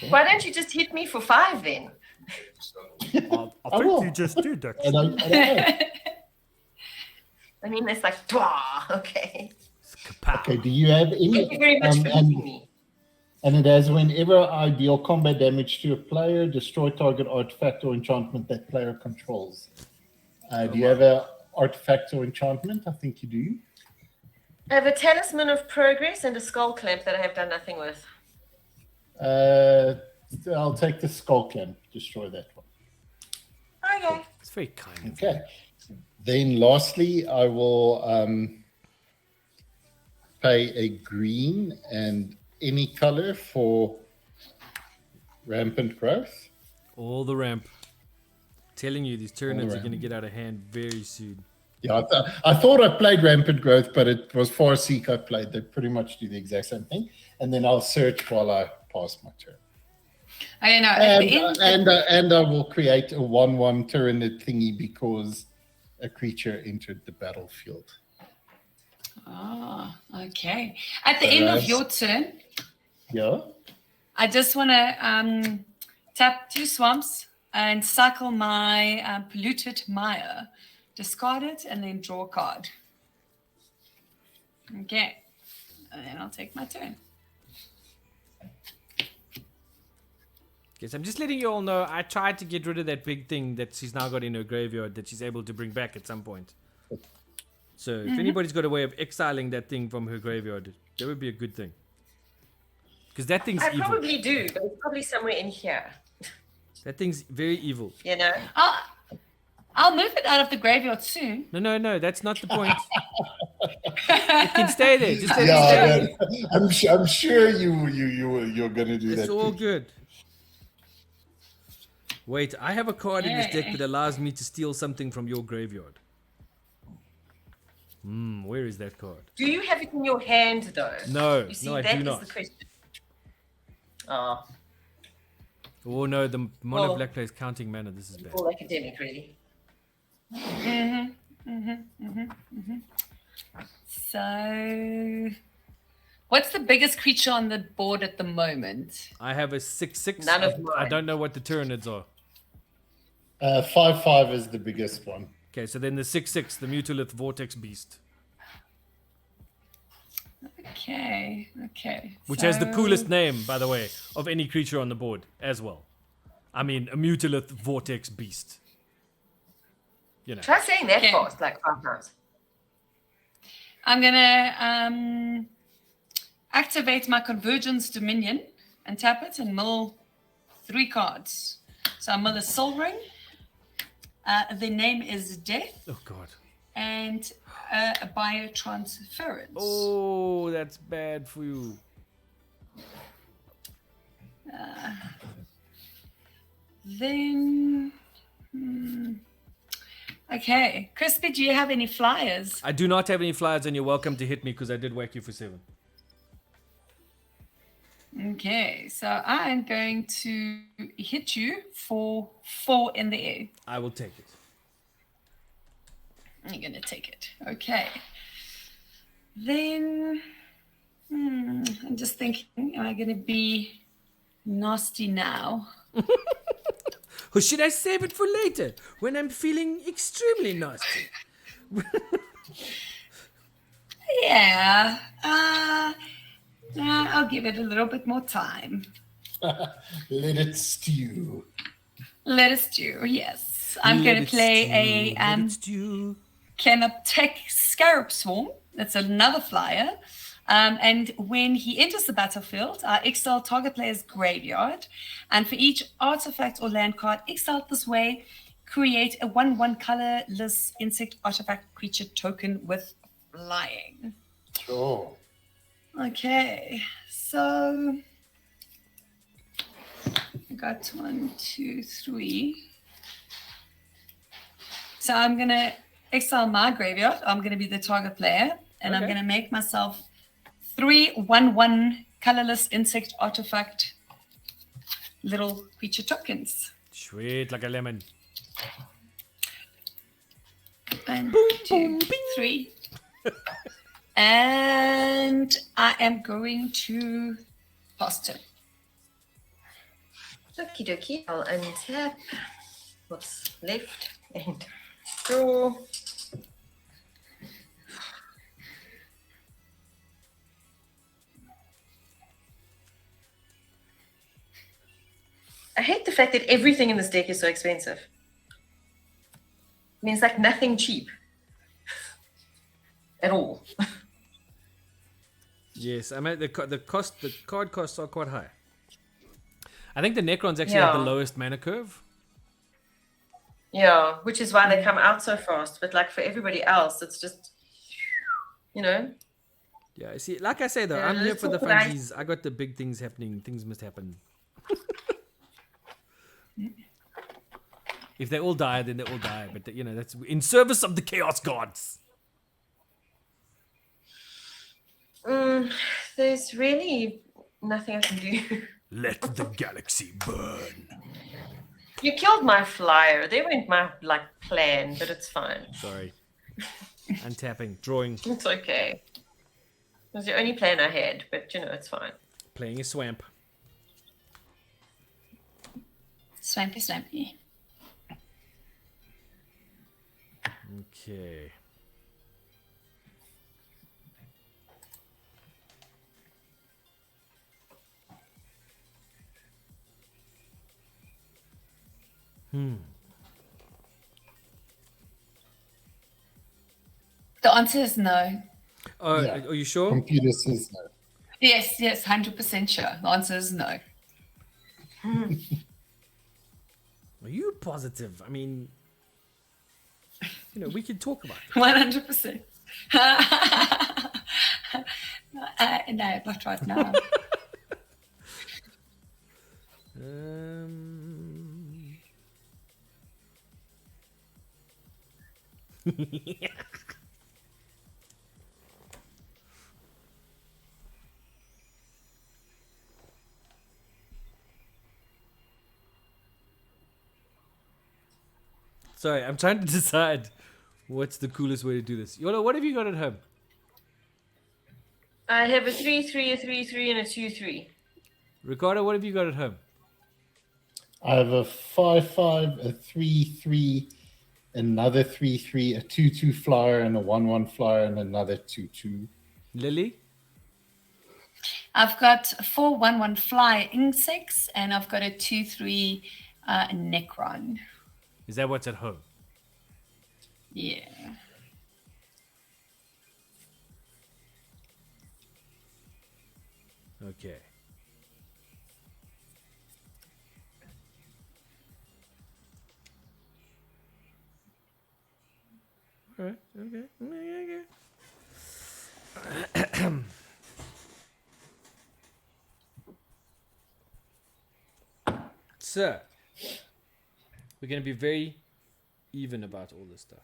Why don't you just hit me for 5 then? I think you just did that. I don't know. I mean, it's like, dwah. Okay. Okay, do you have any? Thank you very much for hitting me. And it has whenever I deal combat damage to a player, destroy target artifact or enchantment that player controls. Do you have an artifact or enchantment? I think you do. I have a Talisman of Progress and a Skull Clamp that I have done nothing with. I'll take the Skull Clamp, destroy that one. Okay. It's very kind. Okay. Then lastly, I will pay a green and any color for Rampant Growth. All the ramp. Telling you, these Tyranids are going to get out of hand very soon. Yeah, I thought I played Rampant Growth, but it was Farseek I played. They pretty much do the exact same thing. And then I'll search while I pass my turn. I know. And I will create a 1/1 Tyranid thingy because a creature entered the battlefield. Oh, okay. At the end of your turn, Yeah. I just want to tap 2 swamps and cycle my polluted mire, discard it, and then draw a card. Okay. And then I'll take my turn. Yes, I'm just letting you all know I tried to get rid of that big thing that she's now got in her graveyard that she's able to bring back at some point. So if anybody's got a way of exiling that thing from her graveyard, that would be a good thing. Because that thing's I evil. probably do, but it's probably somewhere in here. That thing's very evil. You know? I'll move it out of the graveyard soon. No, that's not the point. It can stay there. Just let it stay. I'm sure you're gonna do that. It's all good. Wait, I have a card in this deck that allows me to steal something from your graveyard. Where is that card? Do you have it in your hand, though? No, You see, no, I that do is not. the question. Oh, Oh no, the mono black player is counting mana. This is bad. all academic, really. So, what's the biggest creature on the board at the moment? I have a 6/6. None of I mine. don't know what the Tyranids are. 5/5 is the biggest one. Okay, so then the 6/6, the Mutolith Vortex Beast, Okay. which has the coolest name, by the way, of any creature on the board as well. I mean, a Mutolith Vortex Beast. You know. Try saying that Okay. fast, like 5 times. I'm gonna activate my Convergence Dominion and tap it and mill 3 cards. So I mill a Soul Ring. The name is Death, Oh god. and a Biotransference. Oh, that's bad for you. Then, okay, Crispy, do you have any flyers? I do not have any flyers, and you're welcome to hit me because I did whack you for 7. Okay, so I'm going to hit you for 4 in the air. I will take it. You're going to take it. Okay. Then, I'm just thinking, am I going to be nasty now? Or should I save it for later when I'm feeling extremely nasty? Yeah. I'll give it a little bit more time. Let it stew. Let us do, yes. I'm going to play Canoptech Scarab Swarm. That's another flyer. And when he enters the battlefield, exile target player's graveyard. And for each artifact or land card exiled this way, create a 1/1 colorless insect artifact creature token with flying. Sure. Okay, so I got 1, 2, 3. So I'm going to exile my graveyard. I'm going to be the target player. and I'm Okay. going to make myself 3/1/1 colorless insect artifact little creature tokens. Sweet like a lemon. 1, 2, 3. And I am going to pass turn. Okie dokie. I'll untap what's left and draw. I hate the fact that everything in this deck is so expensive. I mean, it's like nothing cheap at all. Yes, I mean the card costs are quite high. I think the Necrons actually have the Yeah. lowest mana curve. Yeah, which is why they come out so fast. But like for everybody else, it's just, you know. Yeah, see, like I say though, Yeah, I'm here let's for the talk about- funsies. I got the big things happening. Things must happen. If they all die, then they all die. But you know, that's in service of the Chaos Gods. There's really nothing I can do. Let the galaxy burn. You killed my flyer. They weren't my plan, but it's fine. Sorry. Untapping, drawing, It's okay. It was the only plan I had, but you know, it's fine. playing a swamp. Swampy, swampy. Okay. The answer is no. Oh, Yeah. are you sure? Computer says no. Yes, 100% sure. The answer is no. Are you positive? I mean, you know, we can talk about it. 100%. No, not right now. Sorry, I'm trying to decide what's the coolest way to do this. Yola, what have you got at home? I have a 3/3, a 3/3, and a 2/3. Ricardo, what have you got at home? I have a 5/5, a 3/3, another 3/3, a 2/2 flyer, and a 1/1 flyer, and another 2/2. Lily? I've got 4/1/1 fly insects, and I've got a 2/3 Necron. Is that what's at home? Yeah. Okay. All right. Okay. So, we're going to be very even about all this stuff.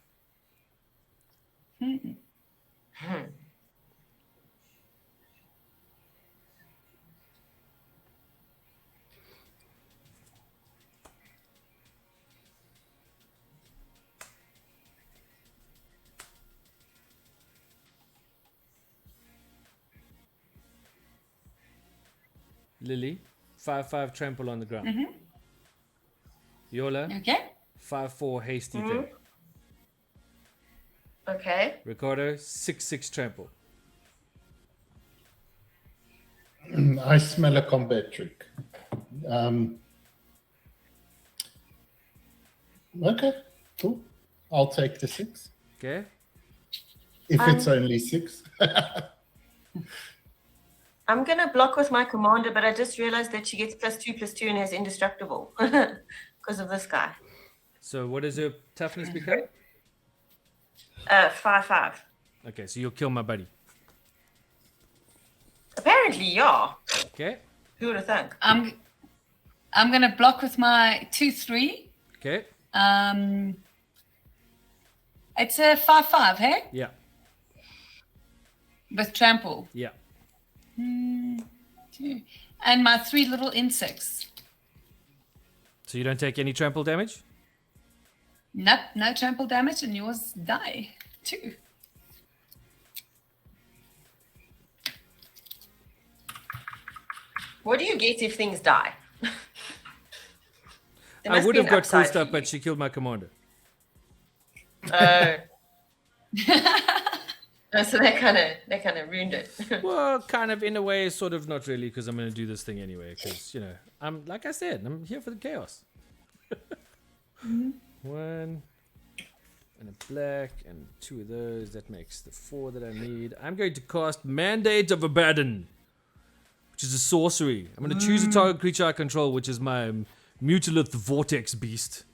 Lily, 5/5 trample on the ground. Yola, Okay. 5/4 hasty thing. Okay. Ricardo, 6/6 trample. I smell a combat trick. Okay, cool. I'll take the 6. Okay. If it's only 6. I'm gonna block with my commander, but I just realized that she gets +2/+2 and has indestructible because of this guy. So what does her toughness become? 5/5. Okay, so you'll kill my buddy. Apparently, yeah. Okay. Who would have thunk? I'm gonna block with my 2/3. Okay. It's a 5/5, hey? Yeah. With trample. Yeah. 2. And my 3 little insects. So you don't take any trample damage? Nope, no trample damage, and yours die 2. What do you get if things die? There I must would be have an got cool upside stuff, for but she killed my commander. you. So that kind of ruined it. Well, kind of in a way, sort of not really, because I'm going to do this thing anyway. Because I'm like I said, I'm here for the chaos. 1 and a black and 2 of those. That makes the 4 that I need. I'm going to cast Mandate of Abaddon, which is a sorcery. I'm going to choose a target creature I control, which is my Mutilith Vortex Beast.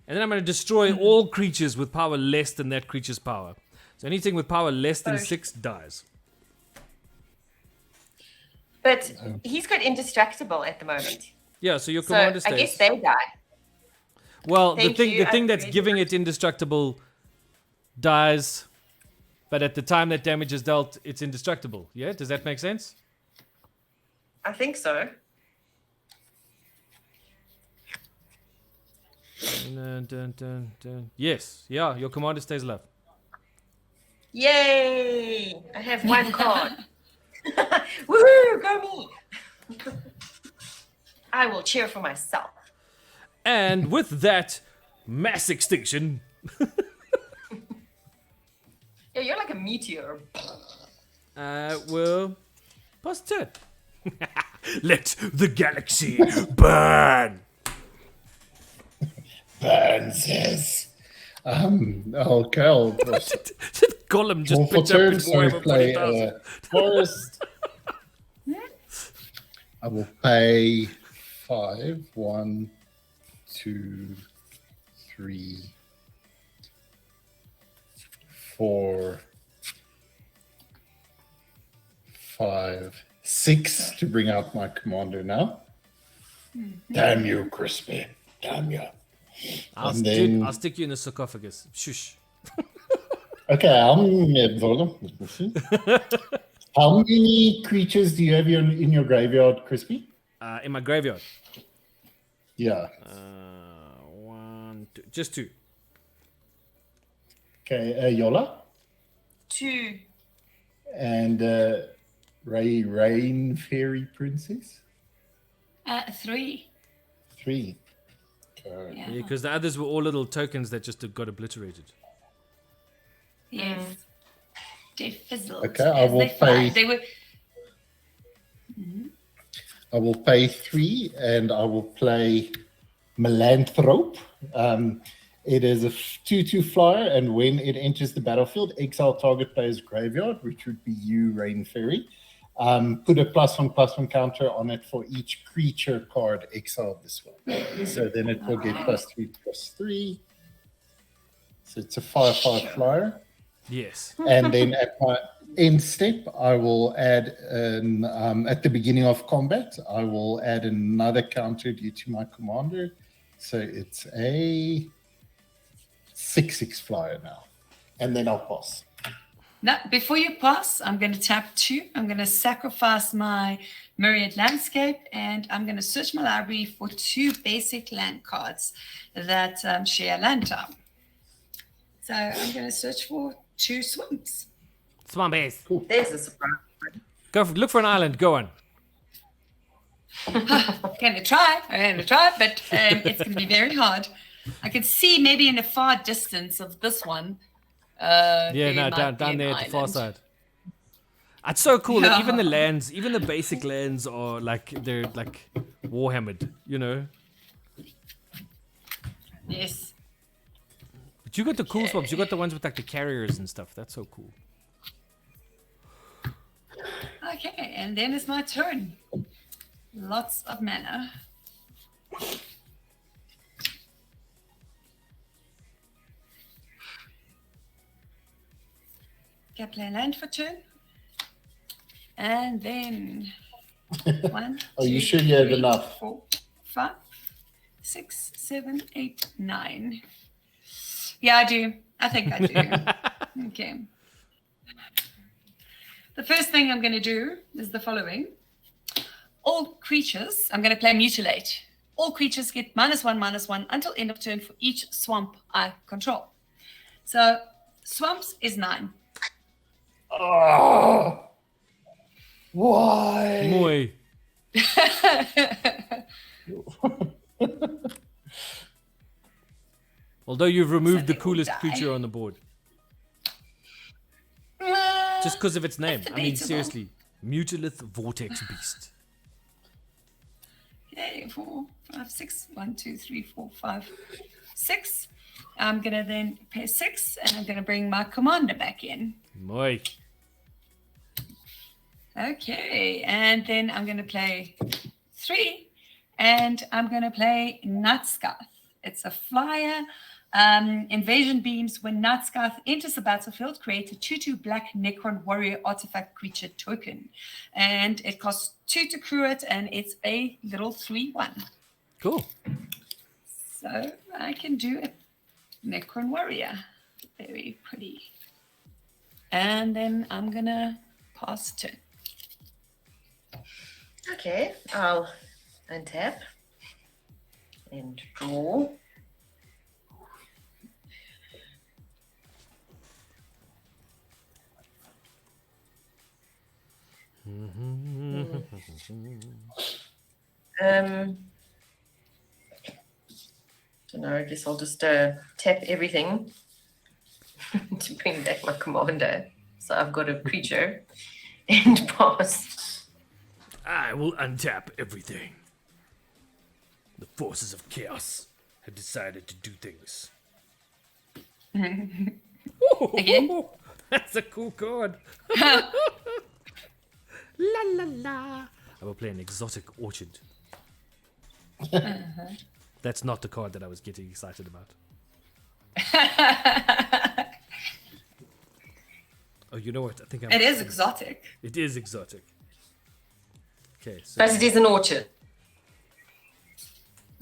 And then I'm going to destroy all creatures with power less than that creature's power. So anything with power less than 6 dies. But he's got indestructible at the moment. Yeah, so your So commander I stays. guess they die. Well, Thank the you, thing that's upgrade. giving it indestructible dies, but at the time that damage is dealt, it's indestructible. Yeah, does that make sense? I think so. Yes, yeah, your commander stays alive. Yay! I have 1 card. Woohoo! Go me! I will cheer for myself. And with that mass extinction, Yeah, you're like a meteor. we'll pass the turn. Let the galaxy burn. Burns. Okay, I'll Gollum just for picked up turn, his so I Warhammer play 40,000. forest. I will pay 5. 1, 2, 3, 4, 5, 6 to bring out my commander now. Damn you, Crispy. Damn you. I'll And then- stick you in the sarcophagus. Shush. Okay, how many creatures do you have in your graveyard, Crispy? In my graveyard. Yeah. 1, 2, just 2. Okay, Yola 2. and Rain Fairy Princess. 3. 3. Yeah. Yeah, because the others were all little tokens that just got obliterated. Yes. They fizzled. Okay, I as will they fly. pay- They were. I will pay 3 and I will play Melanthrope. It is a 2/2 flyer, and when it enters the battlefield, exile target player's graveyard, which would be you, Rain Fairy. Put a +1/+1 counter on it for each creature card exiled this way. So then it will get +3/+3. So it's a 5/5 flyer. Yes. And then at my end step, I will add at the beginning of combat, I will add another counter due to my commander. So it's a 6/6 flyer now. And then I'll pass. Now, before you pass, I'm going to tap 2. I'm going to sacrifice my Myriad Landscape, and I'm going to search my library for 2 basic land cards that share land type. So I'm going to search for 2 swamps. Swampies. There's a surprise. Look for an island. Go on. I'm going to try, but it's going to be very hard. I can see maybe in the far distance of this one. Yeah, there no, might be down an there at the far island. side. It's so cool that even the Yeah. lands, even the basic lands are they're like warhammered, you know? Yes. But you got the cool swamps. You got the ones with like the carriers and stuff. That's so cool. Okay, and then it's my turn. Lots of mana. Okay, play land for turn. And then 1, Are you 2, sure you have 3, enough? 4, 5, 6, 7, 8, 9. Yeah, I do. I think I do. Okay. The first thing I'm going to do is the following. All creatures, I'm going to play Mutilate. All creatures get -1/-1 until end of turn for each swamp I control. So swamps is 9. Oh, why? Moy. Although you've removed the they all coolest die. creature on the board. Just because of its name. I mean, debatable. seriously. Mutilith Vortex Beast. Okay, 4, 5, 6. 1, 2, 3, 4, 5, 6. I'm going to then pay 6, and I'm going to bring my commander back in. Moy. Okay, and then I'm going to play 3, and I'm going to play Nightscath. It's a flyer. Invasion beams. When Nightscath enters the battlefield, create a 2/2 black Necron warrior artifact creature token. And it costs 2 to crew it, and it's a little 3/1. Cool. So I can do a Necron warrior. Very pretty. And then I'm going to pass turn. Okay, I'll untap and draw. So now I guess I'll just tap everything to bring back my commander. So I've got a creature and pass. I will untap everything. The forces of chaos have decided to do things. Again? That's a cool card. La la la. I will play an exotic orchard. That's not the card that I was getting excited about. Oh, you know what? I think It is exotic. It is exotic. Okay, so, But it is an orchard.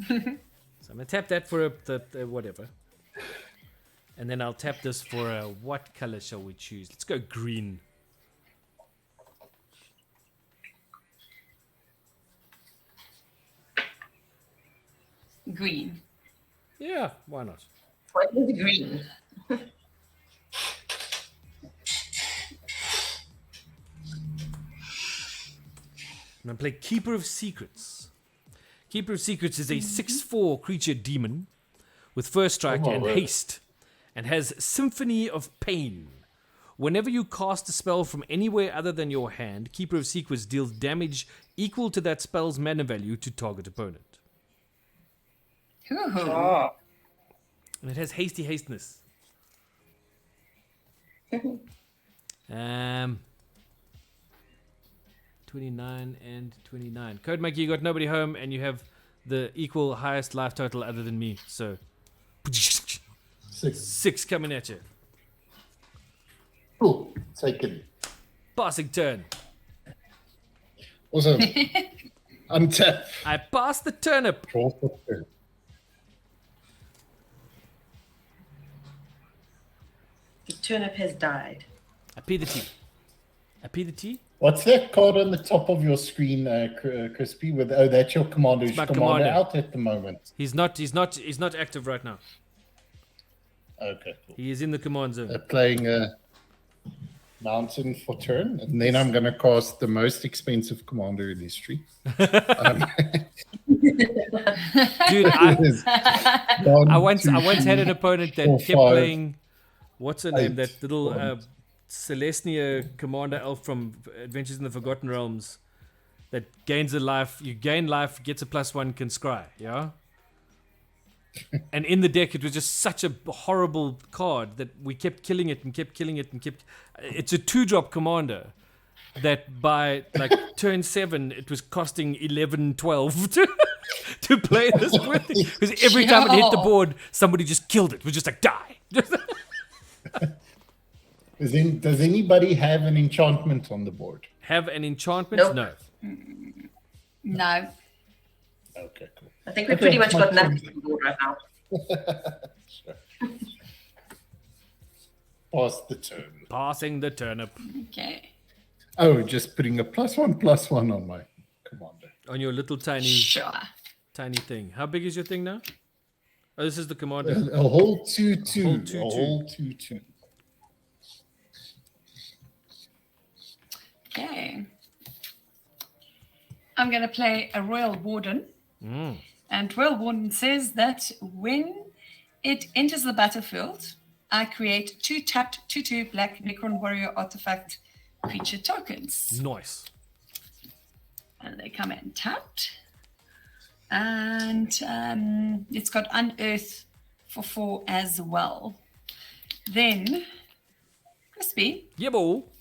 so I'm gonna tap that for the whatever, and then I'll tap this for a what color shall we choose? Let's go green. Green. Yeah, why not? What is green? I'm gonna play Keeper of Secrets. Keeper of Secrets is a 6/4 creature demon with first strike and haste, and has Symphony of Pain. Whenever you cast a spell from anywhere other than your hand, Keeper of Secrets deals damage equal to that spell's mana value to target opponent. Ooh. And it has hasty hasteness. 29 and 29. Code Monkey, you got nobody home, and you have the equal highest life total other than me. So 6 coming at you. Cool. Taken. Passing turn. Awesome. Untap. I passed the turnip. Draw for turn. The turnip has died. I pee the tea. I pee the tea. What's that card on the top of your screen, Crispy? With that's your commander. Is my your commander commander. out at the moment? He's not active right now. Okay, cool. He is in the command zone. Playing Mountain for turn, and then I'm going to cast the most expensive commander in history. Dude, I once had an opponent that kept playing. What's her name? That little Celestia commander elf from Adventures in the Forgotten Realms. That gains a life. You gain life, gets a +1, can scry. Yeah. And in the deck, it was just such a horrible card that we kept killing it and kept killing it and kept. It's a 2-drop commander that by like turn 7, it was costing 11, 12 to play this with. Because every time it hit the board, somebody just killed it. It was just like, die. Does anybody have an enchantment on the board? Have an enchantment? Nope. No. No. Okay, cool. I think we pretty much got nothing on board right now. Sure. Pass the turn. Passing the turnip. Okay. Oh, just putting a +1/+1 on my commander. On your little tiny Sure. thing. How big is your thing now? Oh, this is the commander. A whole 2/2. whole A 2/2. whole 2/2. Okay. I'm going to play a Royal Warden. And Royal Warden says that when it enters the battlefield, I create 2 tapped 2/2 black Necron Warrior artifact creature tokens. Nice. And they come in tapped. And it's got Unearth for 4 as well. Then, Crispy, Yeah, ball.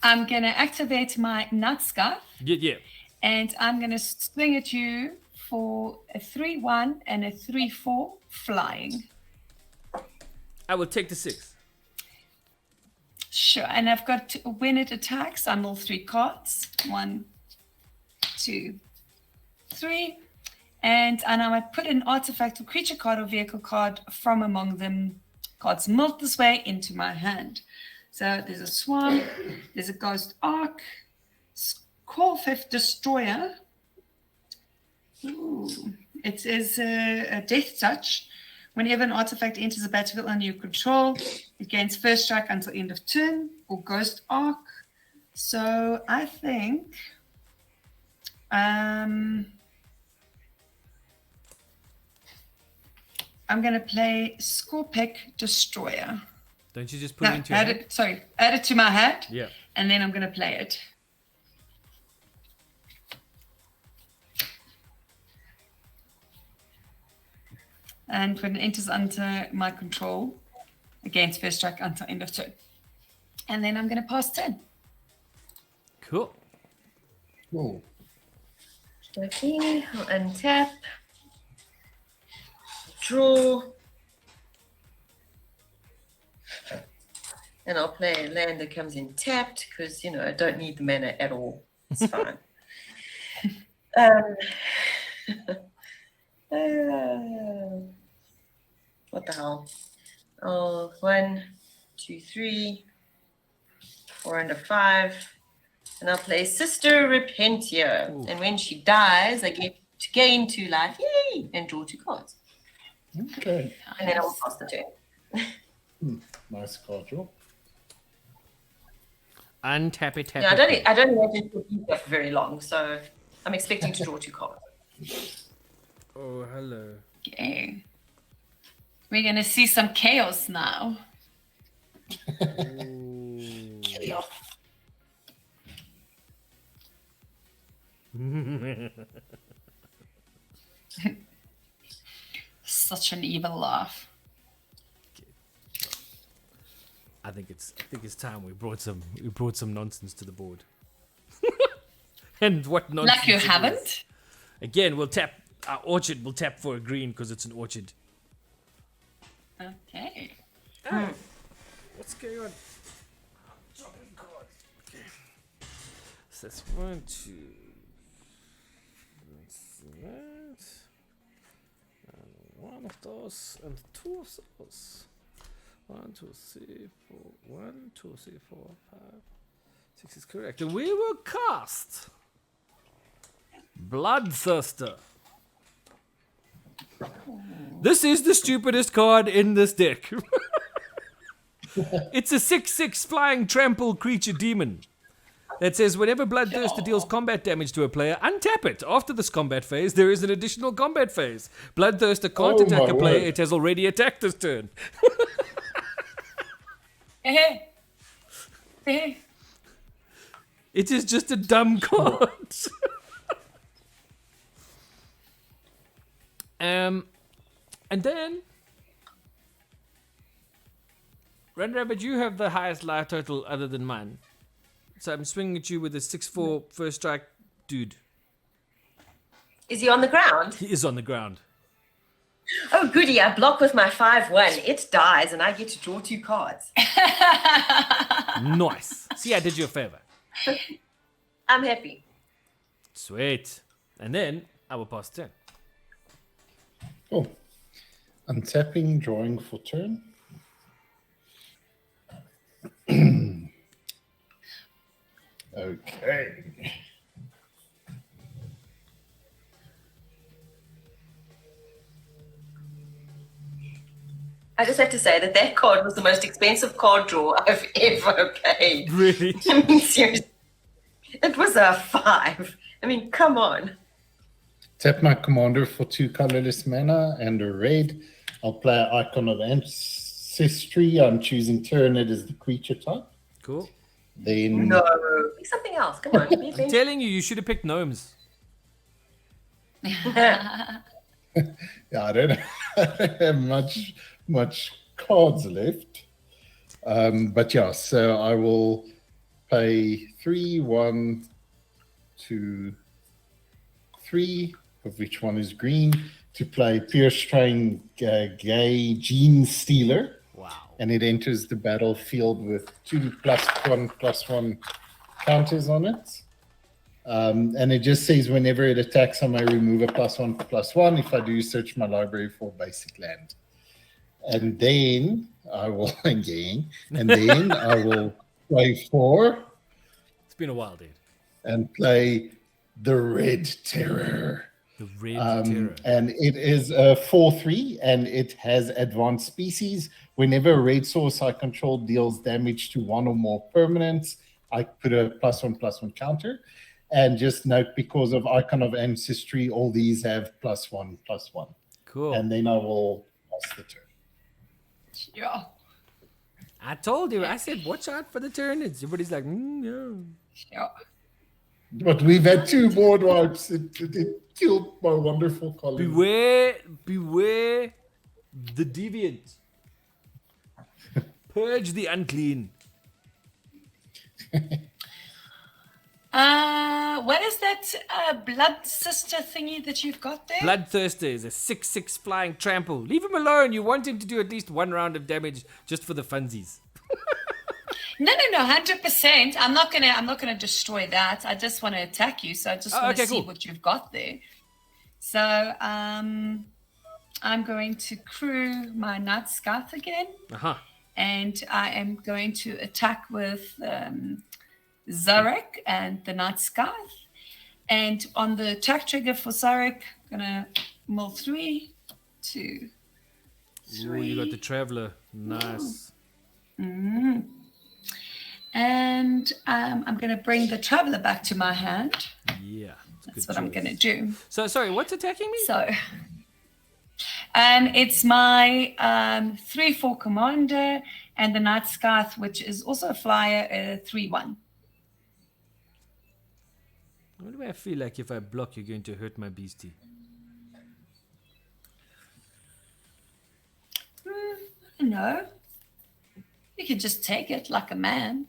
I'm going to activate my Night Scarf. Yeah. And I'm going to swing at you for a 3/1 and a 3/4 flying. I will take the 6. Sure. And I've got, when it attacks, I mill 3 cards. 1, 2, 3. And I might put an artifact or creature card or vehicle card from among them, cards milled this way, into my hand. So there's a Swarm, there's a Ghost Ark, Corfif Destroyer. Ooh. It is a Death Touch. Whenever an artifact enters a battlefield under your control, it gains first strike until end of turn, or Ghost Ark. So I think I'm going to play Scorpic Destroyer. Don't you just put it into your hand? Add it to my hand. Yeah. And then I'm going to play it. And when it enters under my control, against first strike until end of turn. And then I'm going to pass turn. Cool. Whoa. Okay, I'll untap. Draw. And I'll play a land that comes in tapped because, I don't need the mana at all. It's fine. What the hell? Oh, 1, 2, 3, 4 and a 5. And I'll play Sister Repentia. Ooh. And when she dies, I get to gain 2 life. Yay! And draw 2 cards. Okay. And then I will pass the turn. Nice card draw. Untap it, tap Yeah, it. I don't imagine she'll be there for very long, so I'm expecting to draw 2 cards. Oh, hello. Okay. We're going to see some chaos now. Chaos. Such an evil laugh. I think it's time we brought some nonsense to the board. And what nonsense? Like you it is. haven't? Again, we'll tap our orchard. We'll tap for a green because it's an orchard. Okay. What's going on? Dropping cards. Okay. So that's 1, 2. That's that. And 1 of those and 2 of those. 1, 2, 3, 4. 1, 2, 3, 4, 5. 6 is correct. And we will cast Bloodthirster. This is the stupidest card in this deck. It's a 6/6 flying trample creature demon that says whenever Bloodthirster deals combat damage to a player, untap it. After this combat phase, there is an additional combat phase. Bloodthirster can't Oh attack my a player word. it has already attacked this turn. Hey. Hey. It is just a dumb card. And then Red Rabbit, you have the highest life total other than mine. So I'm swinging at you with a 6/4 first strike dude. Is he on the ground? He is on the ground. Oh, goody. I block with my 5/1. It dies, and I get to draw 2 cards. Nice. See, I did you a favor. I'm happy. Sweet. And then I will pass turn. Oh. Untapping, drawing for turn. Okay. I just have to say that card was the most expensive card draw I've ever played. Really? I mean, seriously. It was a 5. I mean, come on. Tap my commander for 2 colorless mana and a red. I'll play an Icon of Ancestry. I'm choosing Tyranid as the creature type. Cool. Then No, pick something else. Come on. I'm telling you should have picked gnomes. yeah, I don't have much cards left. But yeah, so I will pay 3, 1, 2, 3, of which one is green, to play Pierce Strain Gay Gene Stealer. Wow. And it enters the battlefield with 2 +1/+1 counters on it. And it just says whenever it attacks, I may remove a +1/+1. If I do, search my library for basic land. And then I will I will play 4 It's been a while, dude. and play the Red Terror. The Red Terror. And it is a 4/3, and it has advanced species. Whenever a red source I control deals damage to 1 or more permanents, I put a +1/+1 counter. And just note, because of Icon of Ancestry, all these have +1/+1. Cool. And then I will pass the turn. Yeah. I told you. I said, watch out for the Tyranids. Everybody's like, yeah. Yeah. But we've had 2 board wipes. It killed my wonderful colleague. Beware the deviant. Purge the unclean. What is that blood sister thingy that you've got there? Bloodthirster is a 6/6 flying trample. Leave him alone. You want him to do at least 1 round of damage just for the funsies. No, 100%. I'm not gonna destroy that. I just want to attack you. So I just want to see what you've got there. So I'm going to crew my Night Scythe again. And I am going to attack with Szarekh and the Night Scythe. And on the attack trigger for Szarekh, I'm gonna mill 3, 2, 3. Ooh, you got the Traveler. Nice. And I'm going to bring the Traveler back to my hand. Yeah. That's what I'm going to do. So, sorry, what's attacking me? So, it's my 3/4 commander and the Night Scythe, which is also a flyer, 3/1. What do I feel like if I block, you're going to hurt my beastie? No. You can just take it like a man.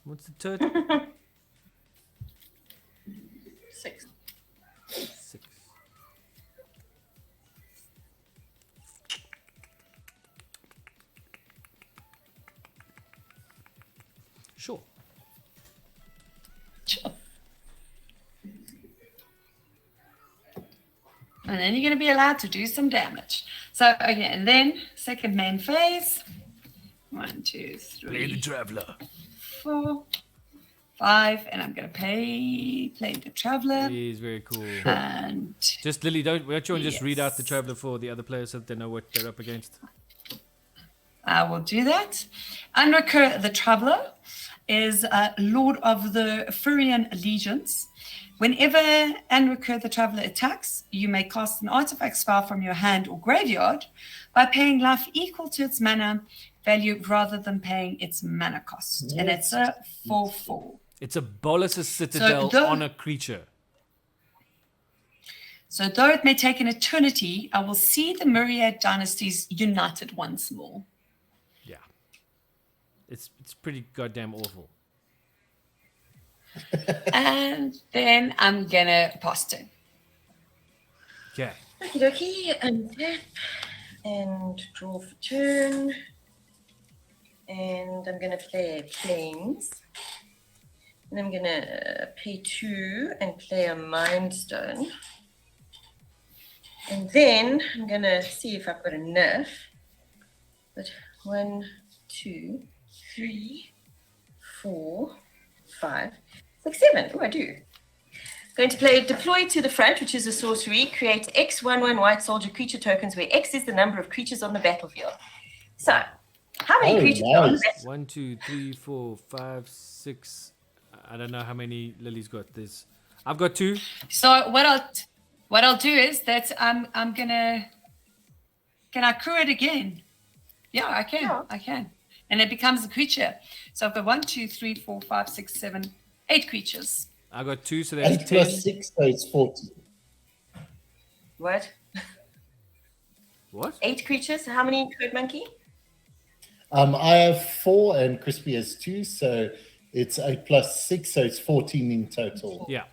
What's the turtle? 6. 6. Sure. And then you're going to be allowed to do some damage. So, okay, and then second main phase. 1, 2, 3. Play the Traveler. 4, 5, and I'm going to play the Traveler. He's very cool. And just Lily, don't you want to just read out the Traveler for the other players so that they know what they're up against? I will do that. Unrecur the Traveler is Lord of the Furian Legions. Whenever Unrecur the Traveler attacks, you may cast an artifact spell from your hand or graveyard by paying life equal to its mana value rather than paying its mana cost. Yes. And it's a 4/4. It's a Bolas's Citadel on a creature. So though it may take an eternity, I will see the myriad dynasties united once more. Yeah. It's pretty goddamn awful. And then I'm gonna pass turn. Okay. Okie dokie, untap and draw for turn. And I'm gonna play planes. And I'm gonna pay 2 and play a Mind Stone. And then I'm gonna see if I've got enough. But 1, 2, 3, 4, 5, 6, 7. Oh, I do. Going to play Deploy to the Front, which is a sorcery. Create X11 white soldier creature tokens, where X is the number of creatures on the battlefield. So, how many creatures are on the battlefield? 1, 2, 3, 4, 5, 6. I don't know how many Lily's got. I've got 2. So what I'll do is that I'm gonna. Can I crew it again? Yeah, I can. Yeah. I can. And it becomes a creature. So I've got 1, 2, 3, 4, 5, 6, 7, 8 creatures. I got 2, so that's 8 10. plus 6, so it's 14. What? What? 8 creatures? How many Code Monkey? I have 4 and Crispy has 2, so it's 8 plus 6, so it's 14 in total. Yeah.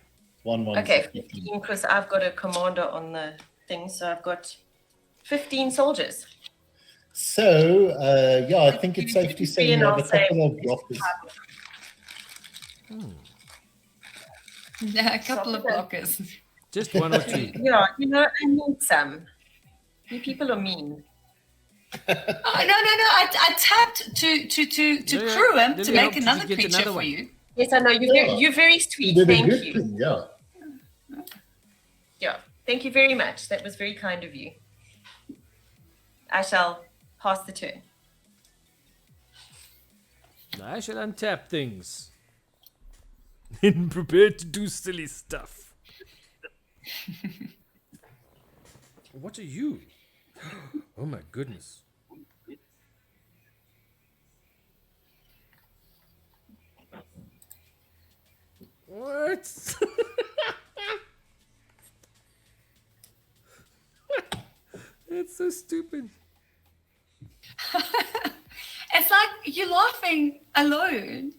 1, 1, Okay, 15. 15, because I've got a commander on the thing, so I've got 15 soldiers. So, yeah, I think it's safe to say you have a couple of blockers. Yeah, a couple of blockers. Just 1 or 2. Yeah, I need some. You people are mean. Oh, no. I tapped to crew him to Lily, make did you another get creature another for one? you. Yes, I know. You're very You sweet. did a Thank good you. thing, yeah. Yeah, thank you very much. That was very kind of you. I shall pass the turn. I shall untap things. And prepare to do silly stuff. What are you? Oh my goodness. What? That's so stupid. It's like you're laughing alone.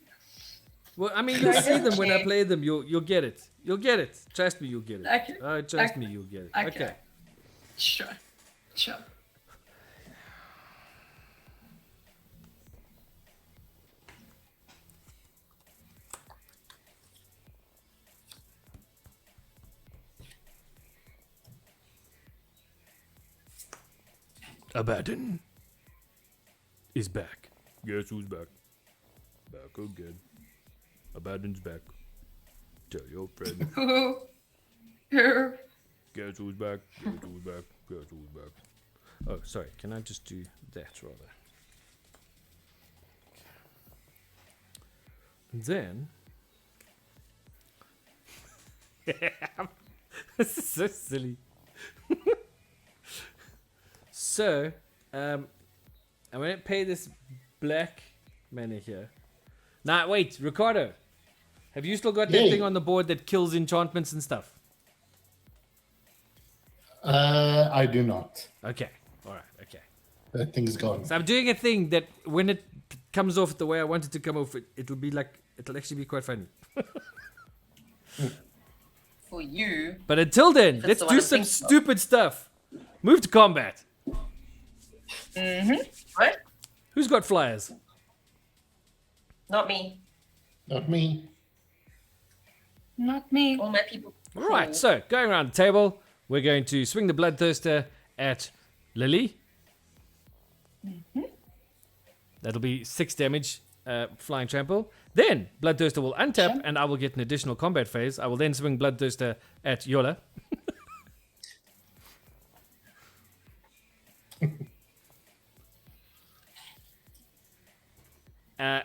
Well, I mean, you'll see them when I play them. You'll get it. You'll get it. Trust me, you'll get it. Okay. Trust Okay. me, you'll get it. Okay. Okay. Sure. Abaddon is back. Guess who's back? Back again. Abaddon's back. Tell your friend. Guess who's back? Guess who's back? Guess who's back? Oh, sorry. Can I just do that rather? And then. This is so silly. So, I'm going to pay this black mana here. Nah, wait, Ricardo. Have you still got that Yay. thing on the board that kills enchantments and stuff? I do not. Okay, alright, okay. That thing's gone. So I'm doing a thing that when it comes off the way I want it to come off, it'll be like, it'll actually be quite funny. For you. But until then, That's let's the one do I'm some thinking of. stupid stuff. Move to combat. What? Who's got flyers? Not me. Not me. Not me. All my people. All right, so going around the table, we're going to swing the Bloodthirster at Lily. That'll be 6 damage, flying trample. Then Bloodthirster will untap, and I will get an additional combat phase. I will then swing Bloodthirster at Yola.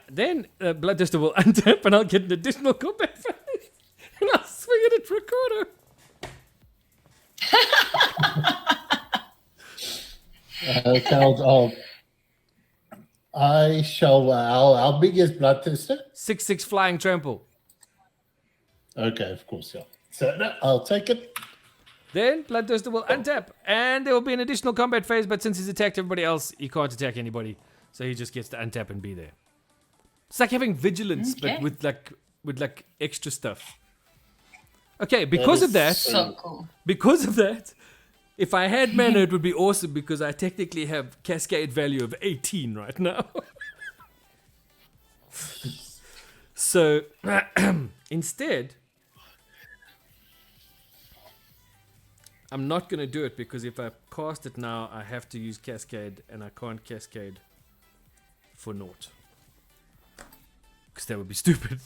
Then Bloodthirster will untap, and I'll get an additional combat phase. And I'll swing it at Ricardo. Okay, how big is Bloodthirster? 6/6 flying trample. Okay, of course, yeah. So no, I'll take it. Then Bloodthirster will untap, and there will be an additional combat phase, but since he's attacked everybody else, he can't attack anybody. So he just gets to untap and be there. It's like having vigilance, but with like extra stuff. Okay, because of that, So cool. if I had mana, it would be awesome because I technically have cascade value of 18 right now. So instead, I'm not going to do it because if I cast it now, I have to use cascade, and I can't cascade for naught. Because that would be stupid.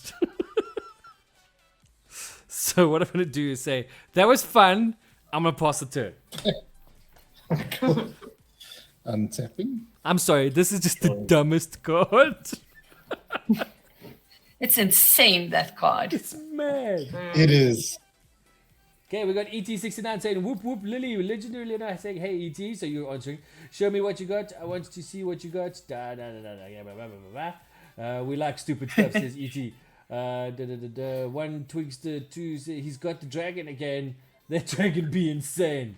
So what I'm going to do is say, that was fun. I'm going to pass the turn. Untapping. I'm sorry, this is just the dumbest card. It's insane, that card. It's mad. It is. Okay, we got ET69 saying, whoop whoop, Lily, legendary Lilliana saying, hey ET, so you're answering. Show me what you got. I want to see what you got. Da, da, da, da, da, yeah, blah, blah, blah, blah. We like stupid stuff, says ET. One Twigster, two, he's got the dragon again. That dragon be insane.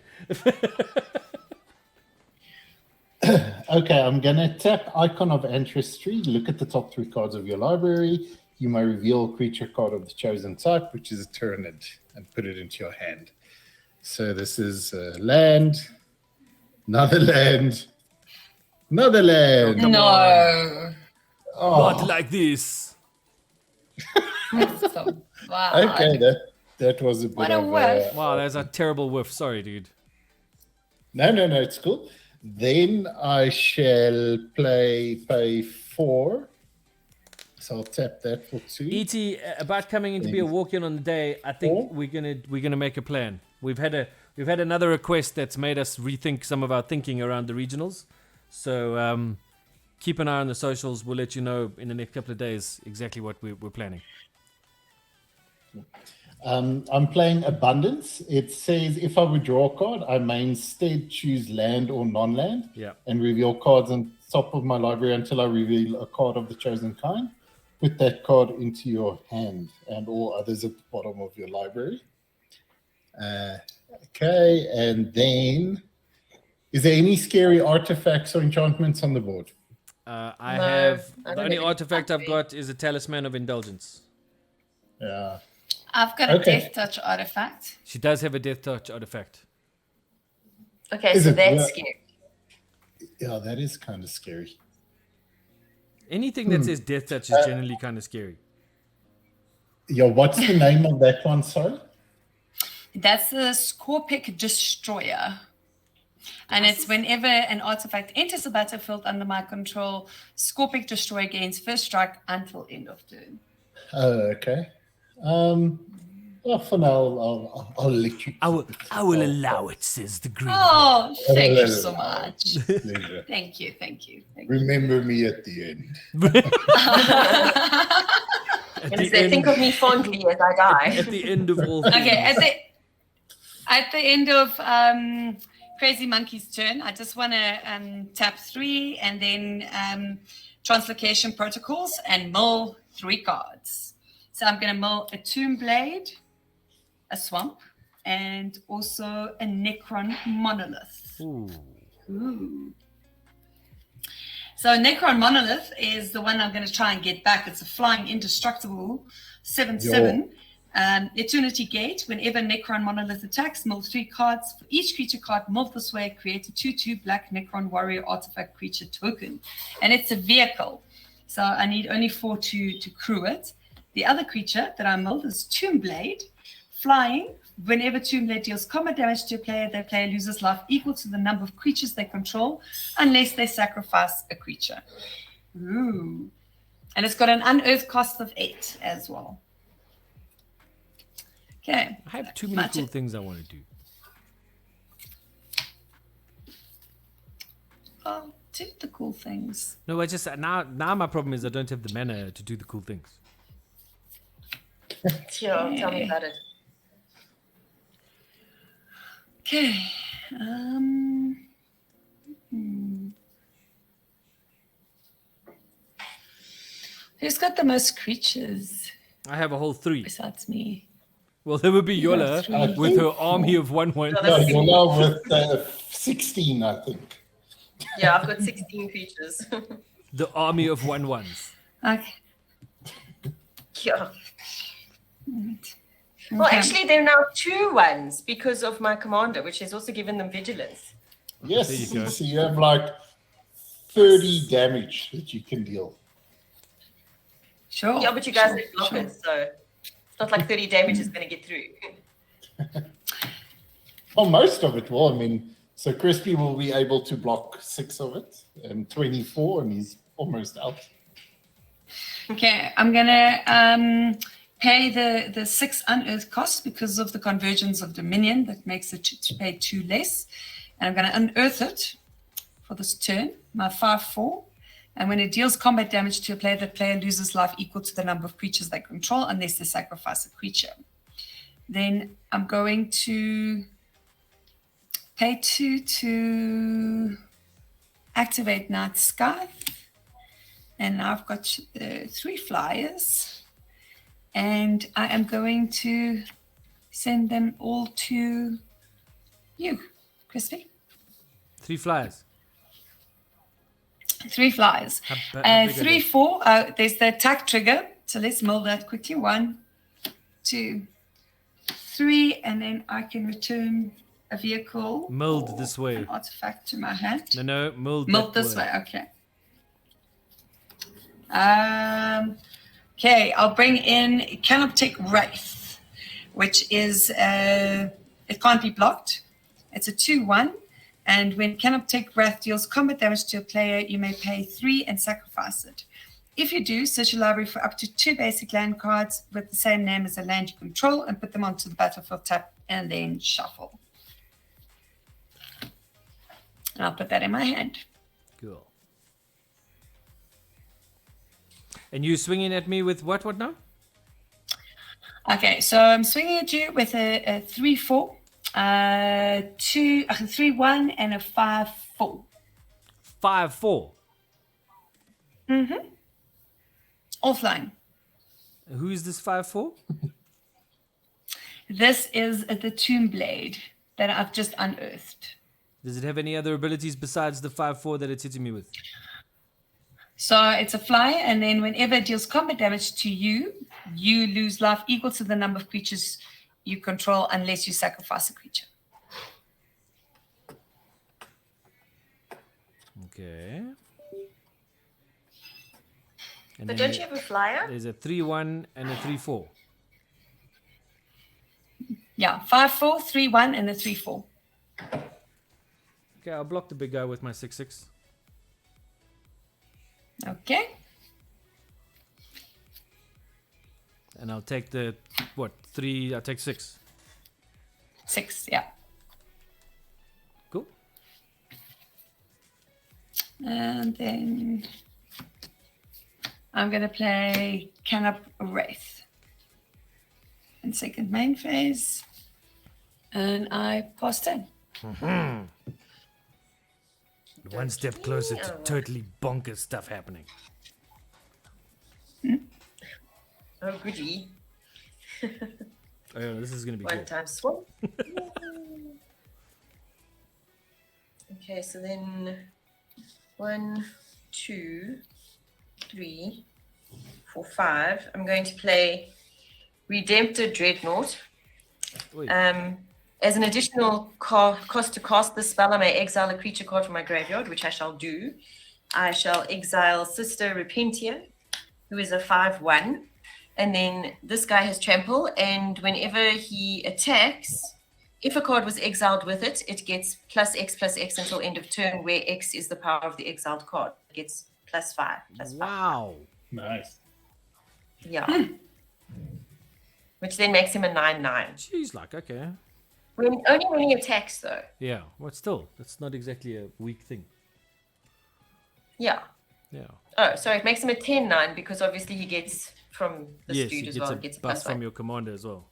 Okay, I'm going to tap Icon of Ancestry. Look at the top 3 cards of your library. You may reveal a creature card of the chosen type, which is a Tyrannid, and put it into your hand. So this is land, another land, another land. No. Oh, Not like this. So bad. okay, that was a bit What a of whiff. Wow, that's a terrible whiff. Sorry, dude. No, it's cool. Then I shall pay 4. So I'll tap that for 2. ET, about coming in to be a walk-in on the day, I think we're gonna make a plan. We've had another request that's made us rethink some of our thinking around the regionals. So keep an eye on the socials. We'll let you know in the next couple of days exactly what we're planning. I'm playing Abundance. It says if I withdraw a card, I may instead choose land or non-land. Yeah. And reveal cards on top of my library until I reveal a card of the chosen kind. Put that card into your hand and all others at the bottom of your library. Okay, and then is there any scary artifacts or enchantments on the board? The I don't only think artifact it's I've got is a Talisman of Indulgence. Yeah. I've got a Okay. Death Touch artifact. She does have a Death Touch artifact. Okay, Is so it that's worth- scary. Yeah, that is kind of scary. Anything that says Death Touch is generally kind of scary. Yeah, what's the name of that one, sorry? That's the Scorpic Destroyer. And it's whenever an artifact enters the battlefield under my control, Scorpic Destroyer gains first strike until end of turn. Oh, okay. Well, for now, I'll let you. I will allow it, says the green. Oh, thank you so much. Pleasure. Thank you. Remember me at the end. At And the say, think end, of me fondly as I die. at the end of all things. Okay, at the end of Crazy Monkey's turn, I just want to tap 3 and then Translocation Protocols and mill 3 cards. So I'm going to mill a Tomb Blade, a Swamp, and also a Necron Monolith. Ooh. So Necron Monolith is the one I'm going to try and get back. It's a flying indestructible 7/7. Eternity Gate. Whenever Necron Monolith attacks, mill 3 cards. For each creature card milled this way, create a 2/2 black Necron Warrior artifact creature token. And it's a vehicle. So I need only 4 to crew it. The other creature that I milled is Tomb Blade. Flying. Whenever Tomb Blade deals combat damage to a player, the player loses life equal to the number of creatures they control, unless they sacrifice a creature. Ooh. And it's got an unearthed cost of 8 as well. Okay. I have too many cool things I want to do. Oh, do the cool things. No, I just now my problem is I don't have the mana to do the cool things. Tell me about it. Okay. Who's got the most creatures I have a whole 3. besides me? Well, there would be Yola three. with her army of 1/1. No, you're now with 16, I think. Yeah, I've got 16 creatures. The army of 1/1s. Okay. Yeah. Well, actually, there are now 2 ones because of my commander, which has also given them vigilance. Yes, There you go. so you have like 30 damage that you can deal. Sure. Yeah, but you guys have sure. blockers, so it's not like 30 damage is going to get through. Well, most of it will. I mean, so Crispy will be able to block 6 of it and 24, and he's almost out. Okay, I'm gonna pay the 6 unearthed costs because of the convergence of Dominion that makes it to pay 2 less. And I'm going to unearth it for this turn, my 5/4. And when it deals combat damage to a player, the player loses life equal to the number of creatures they control unless they sacrifice a creature. Then I'm going to pay 2 to activate Night Sky. And I've got 3 flyers. And I am going to send them all to you, Crispy. 3 flyers. 3 flyers. How big are 3, they? 4. There's the attack trigger. So let's mill that quickly. 1, 2, 3. And then I can return a vehicle. Milled or this way. An artifact to my hand. No, milled Milled that this way. Okay. Okay, I'll bring in Canoptic Wraith, which is, it can't be blocked. It's a 2/1, and when Canoptic Wraith deals combat damage to a player, you may pay 3 and sacrifice it. If you do, search your library for up to 2 basic land cards with the same name as the land you control and put them onto the battlefield tab and then shuffle. And I'll put that in my hand. Cool. And you swinging at me with what now? Okay, so I'm swinging at you with a 3/4, 3/1, and a 5/4. 5/4. Offline. Who is this 5/4? This is the Tomb Blade that I've just unearthed. Does it have any other abilities besides the 5/4 that it's hitting me with? So it's a flyer, and then whenever it deals combat damage to you, you lose life equal to the number of creatures you control unless you sacrifice a creature. Okay. And But then don't you have a flyer? There's a 3/1 and a 3/4. Yeah, 5/4, 3/1, and a 3/4. Okay, I'll block the big guy with my 6/6. Okay. And I'll take the, 3, I'll take 6. 6, yeah. Cool. And then I'm going to play Canop Wraith in second main phase. And I pass turn. One step closer to totally bonkers stuff happening. Oh, goody. Oh, yeah, this is going to be One good. time swap. Okay, so then 1, 2, 3, 4, 5. I'm going to play Redemptor Dreadnought. Wait. As an additional cost to cast this spell, I may exile a creature card from my graveyard, which I shall do. I shall exile Sister Repentia, who is a 5/1. And then this guy has trample, and whenever he attacks, if a card was exiled with it, it gets +X until end of turn, where X is the power of the exiled card. It gets +5. Wow. Nice. Yeah. Which then makes him a 9/9. Jeez, like, okay. Only when he attacks, though. Yeah, well, still, that's not exactly a weak thing. Yeah. Yeah. Oh, sorry, it makes him a 10/9 because obviously he gets from this Yes, dude it as gets well. a Gets a buff from +1. your commander as well.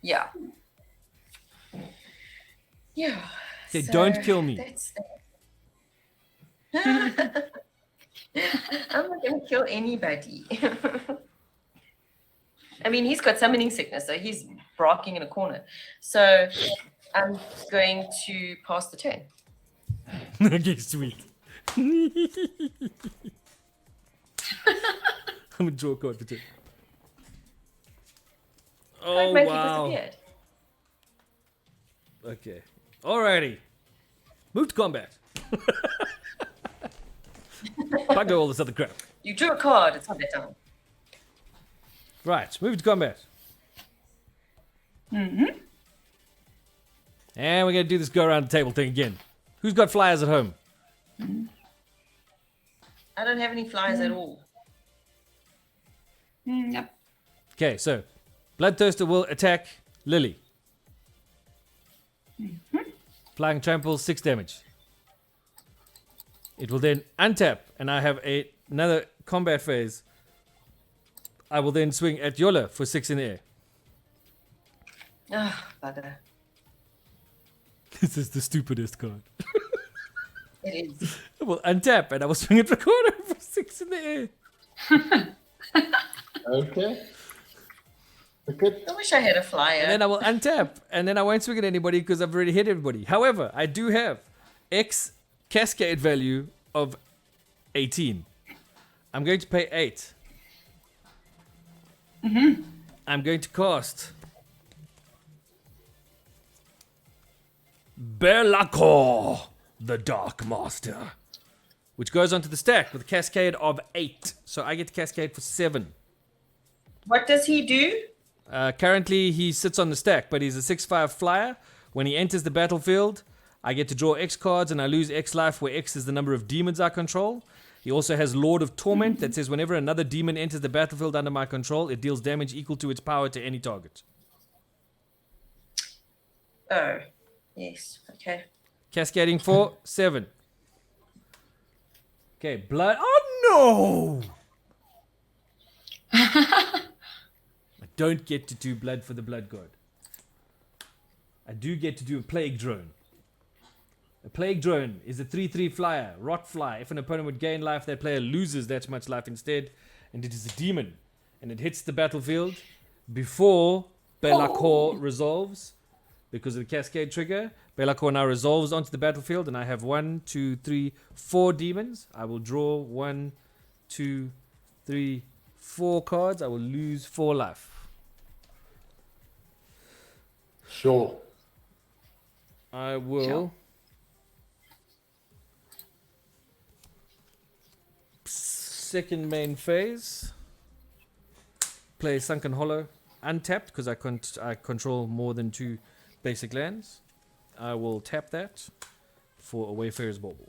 Yeah. Yeah. Okay, don't kill me. That's that. I'm not going to kill anybody. I mean, he's got summoning sickness, so he's barking in a corner. So I'm going to pass the turn. Okay, sweet. I'm gonna draw a card for 2. Oh, My wow. disappeared. Okay. Alrighty. Move to combat. Bugger all this other crap. You drew a card. It's not that down. Right, move to combat. And we're going to do this go around the table thing again. Who's got flyers at home? I don't have any flyers at all. Yep. Okay, so Bloodthirster will attack Lily. Flying Trample, 6 damage. It will then untap, and I have another combat phase. I will then swing at Yola for 6 in the air. Oh, bugger. This is the stupidest card. It is. I will untap, and I will swing at Recorder for 6 in the air. Okay. Good. I wish I had a flyer. And then I will untap, and then I won't swing at anybody because I've already hit everybody. However, I do have X cascade value of 18. I'm going to pay 8. I'm going to cast Belakor, the Dark Master, which goes onto the stack with a cascade of 8. So I get to cascade for 7. What does he do? Currently, he sits on the stack, but he's a 6/5 flyer. When he enters the battlefield, I get to draw X cards and I lose X life, where X is the number of demons I control. He also has Lord of Torment that says whenever another demon enters the battlefield under my control, it deals damage equal to its power to any target. Oh, yes. Okay. Cascading for 7. Okay, blood. Oh no! I don't get to do blood for the blood god. I do get to do a plague drone. A plague drone is a 3/3 flyer, rot fly. If an opponent would gain life, that player loses that much life instead, and it is a demon, and it hits the battlefield before Belakor resolves. Because of the cascade trigger, Belakor now resolves onto the battlefield, and I have 1, 2, 3, 4 demons. I will draw 1, 2, 3, 4 cards. I will lose 4 life. Sure. I will second main phase play Sunken Hollow untapped because I control more than 2 basic lands. I will tap that for a Wayfarer's Bauble.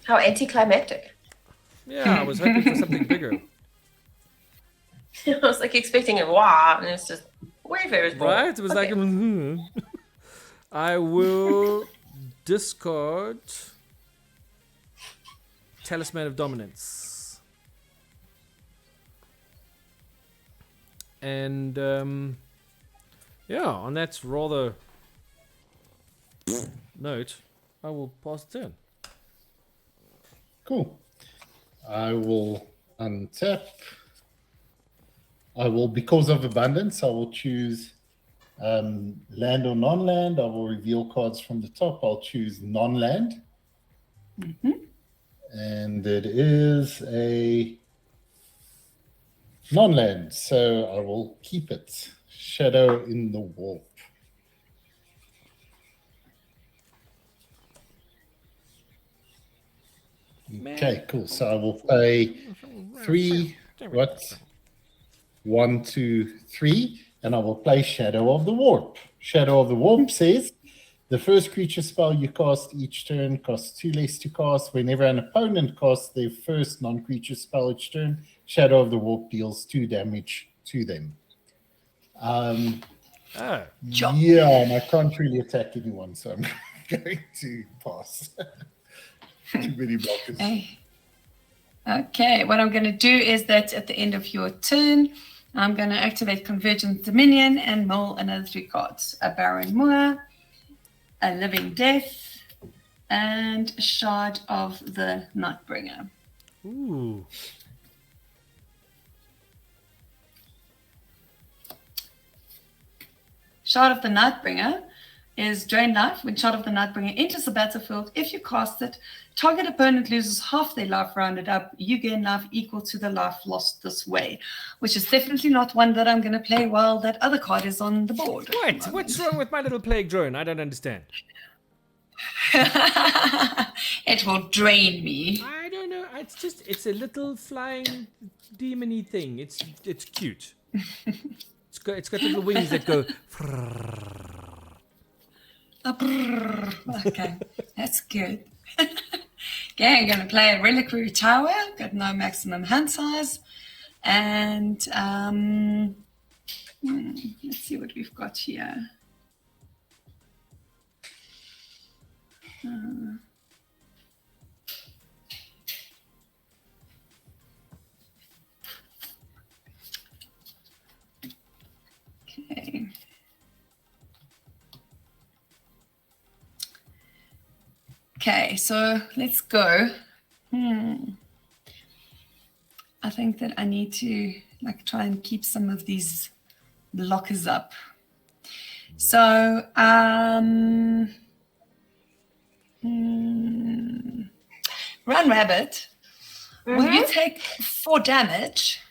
How anticlimactic. Yeah, I was hoping for something bigger. I was like expecting a wah, and it's just Wayfarer's Ball. Right? It was Okay. like, I will discard Talisman of Dominance. And, yeah, on that rather note, I will pass the turn. Cool. I will untap. I will, because of abundance, I will choose land or non-land. I will reveal cards from the top. I'll choose non-land. And it is a non-land, so I will keep it. Shadow in the Warp. Okay, cool. So I will play 3, 1, 2, 3, and I will play Shadow of the Warp. Shadow of the Warp says, the first creature spell you cast each turn costs 2 less to cast. Whenever an opponent casts their first non-creature spell each turn, Shadow of the Warp deals 2 damage to them. Yeah, and I can't really attack anyone, so I'm going to pass. Too many blockers. Okay, what I'm going to do is that at the end of your turn, I'm going to activate Convergent Dominion and mull another 3 cards. A Barren Moor, a Living Death, and a Shard of the Nightbringer. Ooh. Shard of the Nightbringer is drain life. When Shard of the Nightbringer enters the battlefield, if you cast it, target opponent loses half their life rounded up. You gain life equal to the life lost this way, which is definitely not one that I'm going to play while that other card is on the board. What? What's wrong with my little plague drone? I don't understand. It will drain me. I don't know. It's a little flying demony thing. It's cute. It's got little wings that go. Okay, that's good. Okay, I'm going to play a Reliquary Tower. Got no maximum hand size. And let's see what we've got here. Okay. Okay, so let's go. I think that I need to like try and keep some of these blockers up. So, Run Rabbit, will you take 4 damage?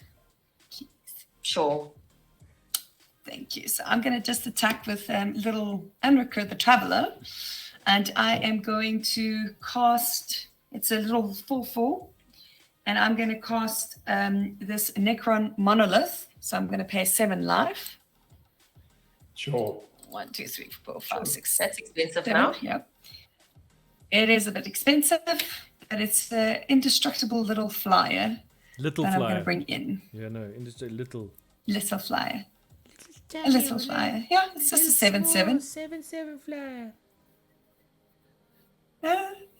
Sure. Thank you. So I'm going to just attack with little Enrico the Traveler. And I am going to cast, it's a little 4/4. And I'm going to cast this Necron Monolith. So I'm going to pay 7 life. Sure. 1, 2, 3, 4, 5, 6, That's expensive 7. now. Yep. It is a bit expensive, but it's the indestructible little flyer Little that I'm going flyer. to bring in. Yeah, no, industry little. Little flyer. A little flyer. Yeah, it's just a 7/7. 7/7 flyer.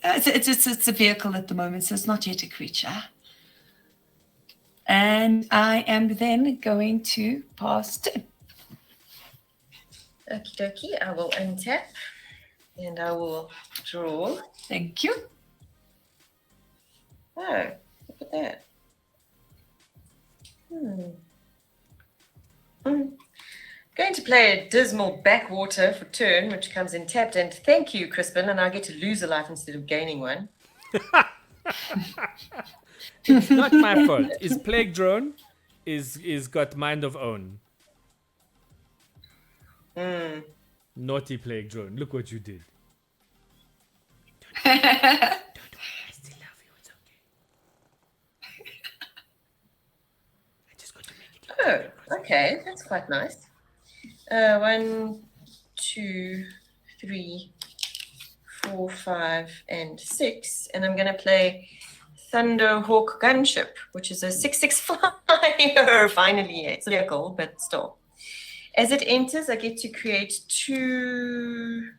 It's a vehicle at the moment, so it's not yet a creature. And I am then going to pass 2. Okie dokie. I will untap and I will draw. Thank you. Oh, look at that. Going to play a dismal backwater for turn, which comes in tapped. And thank you, Crispin, and I get to lose a life instead of gaining one. It's not my fault. Is Plague Drone is got mind of own. Naughty Plague Drone. Look what you did. Don't worry, I still love you. It's okay. I just got to make it. Oh, okay. That's quite nice. 1, 2, 3, 4, 5, and 6. And I'm going to play Thunderhawk Gunship, which is a 6/6 flyer. Finally, it's a vehicle, but still. As it enters, I get to create 2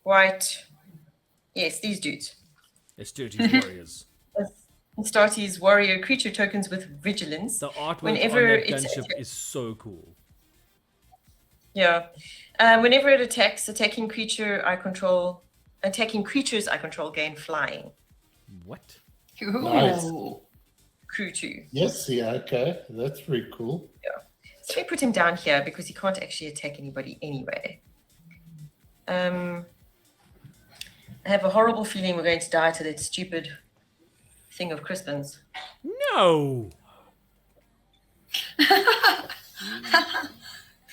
white. Yes, these dudes. Asturias warriors. And start his warrior creature tokens with vigilance. The artwork Whenever on that it's gunship is so cool. Yeah. Whenever it attacks, attacking creatures I control gain flying. What? Nice. Crew 2. Yes, yeah, okay. That's pretty cool. So we put him down here because he can't actually attack anybody anyway. I have a horrible feeling we're going to die to that stupid thing of Crispin's. No.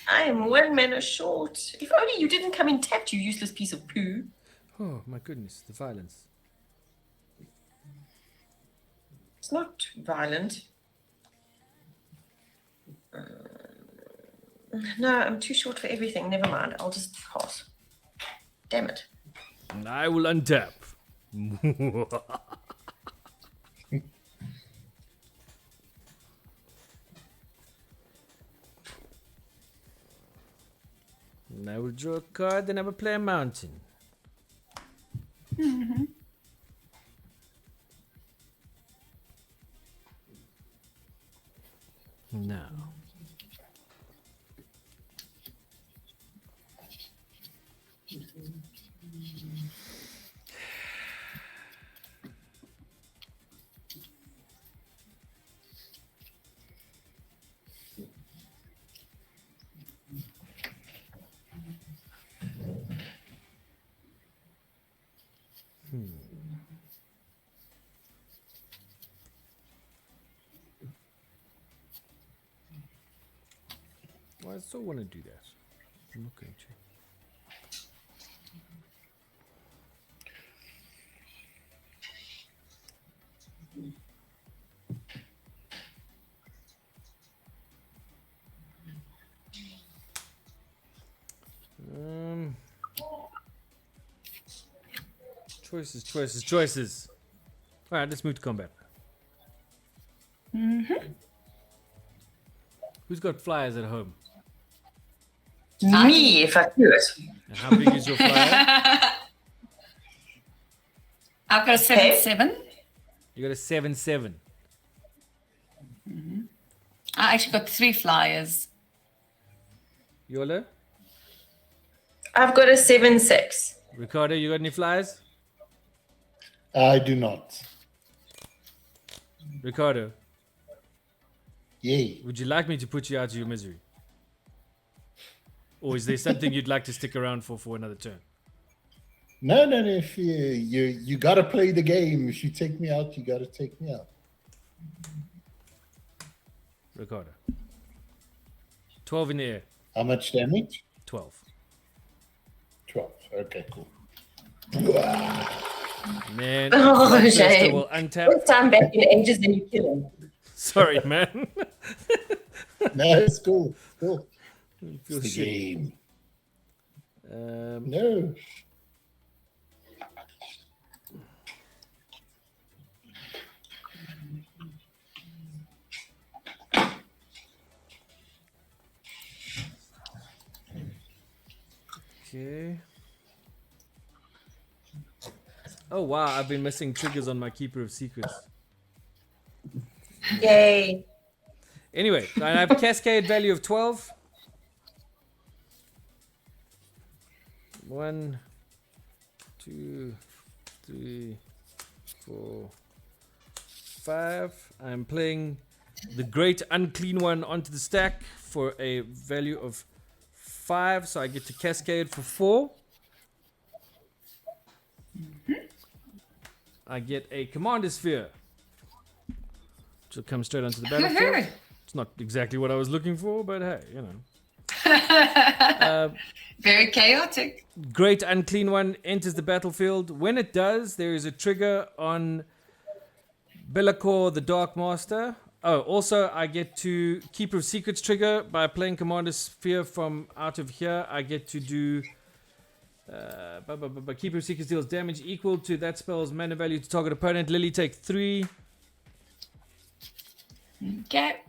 I am 1 mana short. If only you didn't come in tapped, you useless piece of poo. Oh my goodness, the violence. It's not violent. No, I'm too short for everything. Never mind. I'll just pass. Damn it. And I will untap. And I will draw a card, then I will play a mountain. Now. Well, I still want to do that. I'm not going to. Choices. All right, let's move to combat. Who's got flyers at home? Me, if I could. And how big is your flyer? I've got a 7/7. You got a 7/7. I actually got 3 flyers. Yola? I've got a 7/6. Ricardo, you got any flyers? I do not. Ricardo, Yay. would you like me to put you out of your misery? Or is there something you'd like to stick around for another turn? No. If you got to play the game. If you take me out, you got to take me out. Ricardo. 12 in the air. How much damage? 12. 12. Okay, cool. Man. Oh, Bloodthirster shame. will untap. First time back in ages and you kill him. Sorry, man. No, it's cool. Cool. Feel It's the shit. game. Um, No. okay. Oh, wow. I've been missing triggers on my Keeper of Secrets. Yay. Anyway, I have a cascade value of 12. 1, 2, 3, 4, 5. I'm playing the Great Unclean One onto the stack for a value of 5. So I get to cascade for 4. I get a Commander Sphere, which will come straight onto the battlefield. It's not exactly what I was looking for, but hey, you know. Very chaotic. Great Unclean One enters the battlefield. When it does, there is a trigger on Belacor, the Dark Master. Oh, also, I get to Keeper of Secrets trigger by playing Commander Sphere from out of here. I get to do Keeper of Secrets deals damage equal to that spell's mana value to target opponent. Lily take 3. Okay.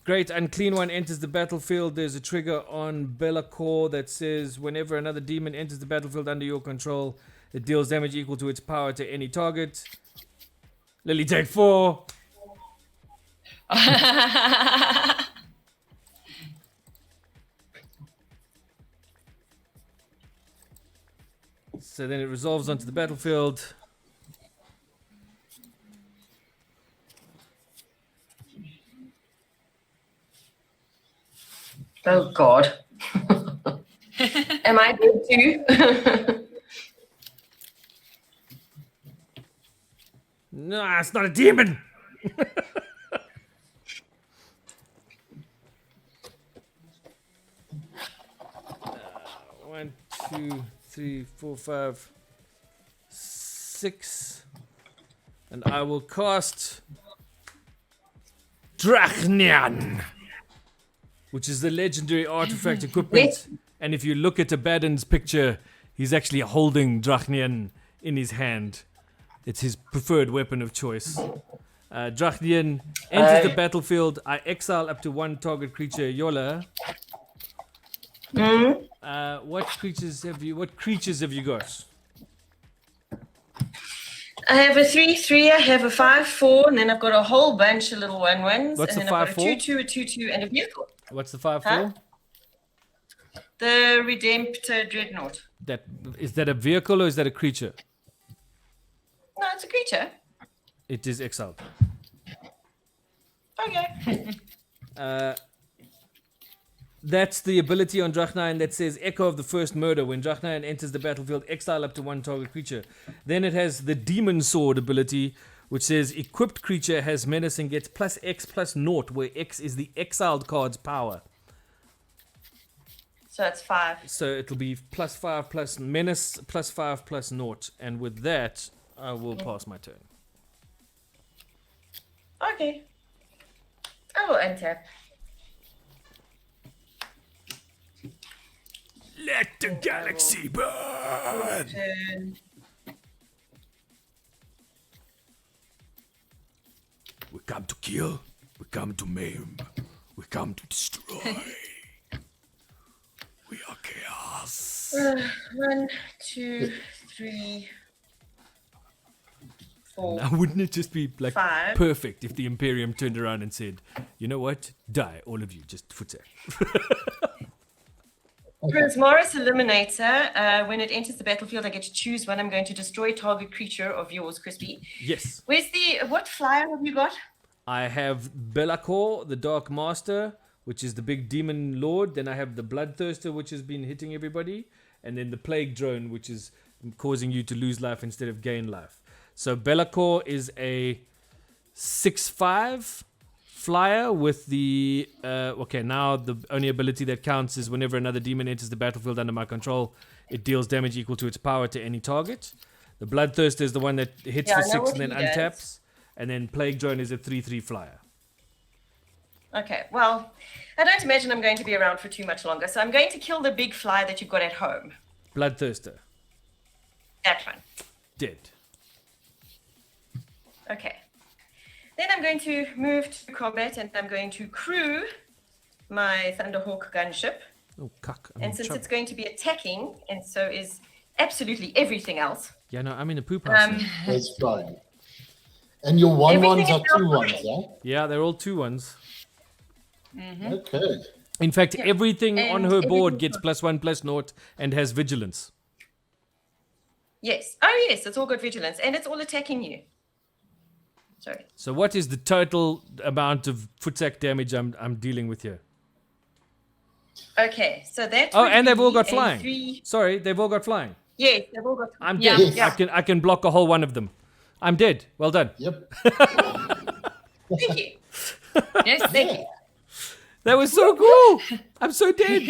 Great Unclean One enters the battlefield. There's a trigger on Belacor that says whenever another demon enters the battlefield under your control, it deals damage equal to its power to any target. Lily take 4. So then it resolves onto the battlefield. Oh, God. Am I good too? No, it's not a demon. 1, 2, 3, 4, 5, 6. And I will cast Drachnian, which is the legendary artifact equipment. Yes. And if you look at Abaddon's picture, he's actually holding Drachnian in his hand. It's his preferred weapon of choice. Drachnian enters the battlefield. I exile up to 1 target creature. Yola. What creatures have you got? I have a 3/3, I have a 5/4, and then I've got a whole bunch of little 1/1s. What's and the then I've got 5/4? a 2/2, a 2/2, and a vehicle. What's the 5/4? Huh? The Redemptor Dreadnought. Is that a vehicle or is that a creature? No, it's a creature. It is exiled. Okay. That's the ability on Drachnian that says Echo of the First Murder. When Drachnian enters the battlefield, exile up to 1 target creature. Then it has the Demon Sword ability, which says equipped creature has menace and gets +X/+0, where X is the exiled card's power. So that's 5. So it'll be +5 plus menace, +5 plus 0. And with that, I will pass my turn. Okay. I will untap. Let the galaxy burn! Turn. We come to kill, come to maim. We come to destroy. We are chaos. 1, 2, 3, 4. Now, wouldn't it just be like 5. perfect if the Imperium turned around and said, "You know what? Die, all of you. Just Futsek." Prismaris Eliminator. When it enters the battlefield, I get to choose one. I'm going to destroy target creature of yours, Crispy. Yes. What flyer have you got? I have Belakor, the Dark Master, which is the big demon lord. Then I have the Bloodthirster, which has been hitting everybody. And then the Plague Drone, which is causing you to lose life instead of gain life. So Belakor is a 6/5 flyer with the... now the only ability that counts is whenever another demon enters the battlefield under my control, it deals damage equal to its power to any target. The Bloodthirster is the one that hits for 6 and then untaps. And then Plague Drone is a 3/3 flyer. Okay, well, I don't imagine I'm going to be around for too much longer, so I'm going to kill the big fly that you've got at home. Bloodthirster. That one. Dead. Okay. Then I'm going to move to combat and I'm going to crew my Thunderhawk gunship. Oh, cuck. I'm And in since trouble. it's going to be attacking, and so is absolutely everything else. Yeah, no, I'm in a poop house. now. That's fine. And your 1/1s Everything are is now 2/1s, yeah? Yeah, they're all 2/1s. Okay. In fact, everything and on her board everything- gets +1/+0 and has vigilance. Yes. Oh, yes, it's all got vigilance, and it's all attacking you. Sorry. So what is the total amount of footsack damage I'm dealing with here? Okay, so that. Oh, would and they've all be got a flying. 3. Sorry, they've all got flying. Yes, they've all got. I'm Yeah. dead. Yes. I can block a whole one of them. I'm dead. Well done. Yep. Thank you. Yes, Thank you. That was so cool. I'm so dead.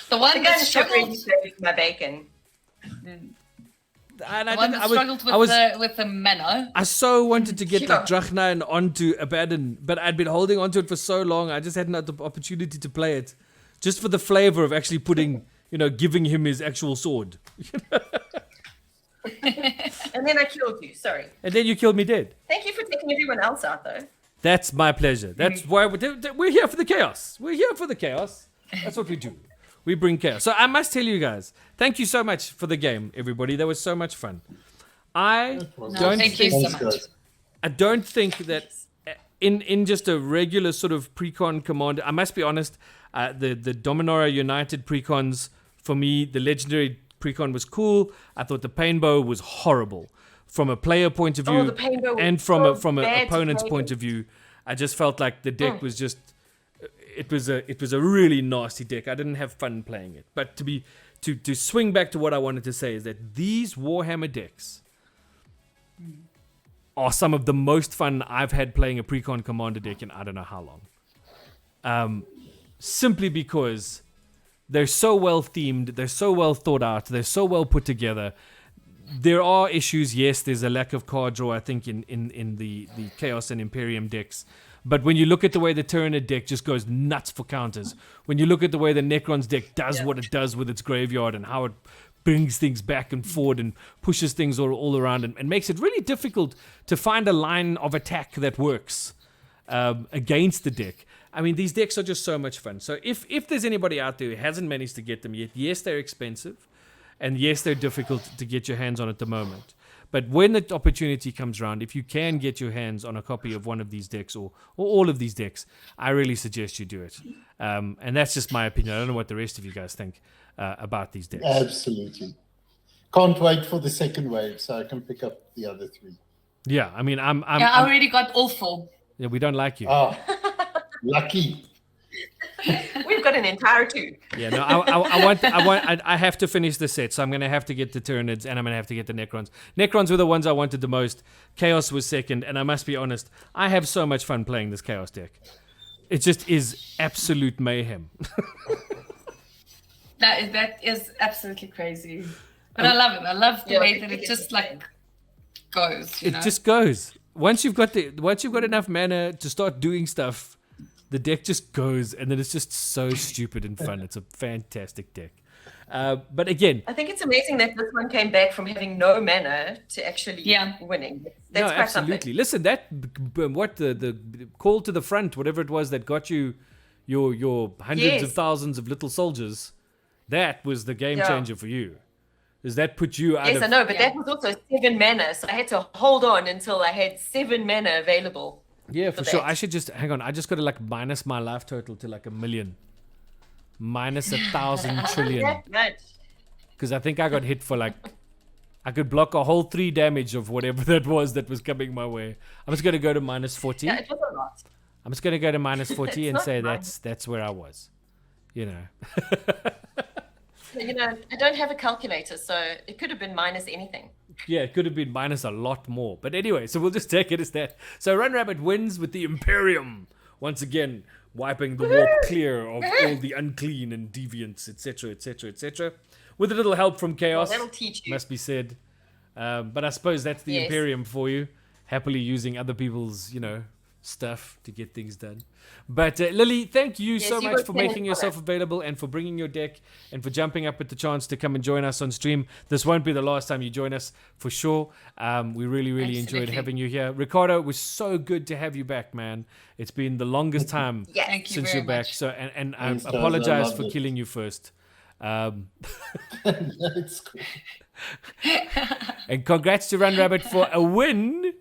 the one The that gunship really struggled, saved my bacon. And the one that struggled with the mana. I so wanted to get Yeah. like Drachna and onto Abaddon, but I'd been holding onto it for so long. I just hadn't had the opportunity to play it, just for the flavor of actually putting, giving him his actual sword. And then I killed you. Sorry. And then you killed me dead. Thank you for taking everyone else out, though. That's my pleasure. That's why we're here for the chaos. We're here for the chaos. That's what we do. We bring chaos. So I must tell you guys, thank you so much for the game, everybody. That was so much fun. I don't thank you think so Thanks, much. guys. I don't think that in just a regular sort of precon command, I must be honest, the Dominora United precons, for me, the legendary precon was cool. I thought the Painbow was horrible. From a player point of view, Oh, the Painbow was and from so an bad to opponent's play point with. of view, I just felt like the deck was just it was a really nasty deck. I didn't have fun playing it. But to swing back to what I wanted to say is that these Warhammer decks are some of the most fun I've had playing a precon commander deck in I don't know how long. Simply because they're so well themed, they're so well thought out, they're so well put together. There are issues, yes, there's a lack of card draw, I think, in the Chaos and Imperium decks. But when you look at the way the Tyranid deck just goes nuts for counters, when you look at the way the Necrons deck does what it does with its graveyard and how it brings things back and forward and pushes things all around and makes it really difficult to find a line of attack that works against the deck. I mean, these decks are just so much fun. So if there's anybody out there who hasn't managed to get them yet, yes, they're expensive. And yes, they're difficult to get your hands on at the moment. But when the opportunity comes around, if you can get your hands on a copy of one of these decks or all of these decks, I really suggest you do it. And that's just my opinion. I don't know what the rest of you guys think about these decks. Absolutely. Can't wait for the second wave so I can pick up the other 3. Yeah, I mean, I I'm already got all 4. yeah, we don't like you. Ah, lucky. We've got an entire 2. Yeah, no, I have to finish the set, so I'm going to have to get the Tyranids and I'm going to have to get the Necrons. Necrons were the ones I wanted the most. Chaos was second, and I must be honest, I have so much fun playing this Chaos deck. It just is absolute mayhem. That is absolutely crazy. But I love it. I love the way that it just like goes. You It know? just goes. Once you've got enough mana to start doing stuff, the deck just goes, and then it's just so stupid and fun. It's a fantastic deck. But again, I think it's amazing that this one came back from having no mana to actually winning. That's no, quite absolutely. something. Listen, what the call to the front, whatever it was that got you your hundreds of thousands of little soldiers, that was the game changer for you. Does that put you out of... Yes, I know, but that was also 7 mana, so I had to hold on until I had 7 mana available. Yeah, for sure. that. I should just... Hang on, I just got to like minus my life total to like 1 million. Minus 1,000 trillion. That much. Because I think I got hit for like... I could block a whole 3 damage of whatever that was coming my way. I'm just going to go to minus 40. Yeah, it was a lot. I'm just going to go to minus 40 and not say fun. that's where I was. You know. You know, I don't have a calculator, so it could have been minus anything. Yeah, it could have been minus a lot more. But anyway, so we'll just take it as that. So Run Rabbit wins with the Imperium. Once again, wiping the warp clear of all the unclean and deviants, etc., etc., etc. With a little help from Chaos, Well, that'll teach you. must be said. But I suppose that's the Yes. Imperium for you. Happily using other people's, stuff to get things done. But Lily, thank you Yes, so you much were for paying making for yourself that. available and for bringing your deck and for jumping up at the chance to come and join us on stream. This won't be the last time you join us for sure. We really, really enjoyed Absolutely. having you here. Ricardo, it was so good to have you back, man. It's been the longest time Yes. Thank you since very you're back. much. So and I Thanks, guys. I apologize loved for it. killing you first. It's cool. And congrats to Run Rabbit for a win.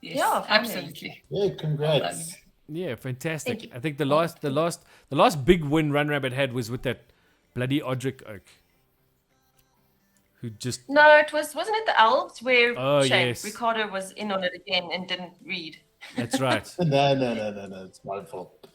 Yes, Yeah, finally. absolutely. Yeah, congrats. Yeah, fantastic. Thank you. I think the last big win Run Rabbit had was with that bloody Odric Oak. Who just No, it wasn't it the elves where Oh, yes. Ricardo was in on it again and didn't read. that's right. No, it's my fault.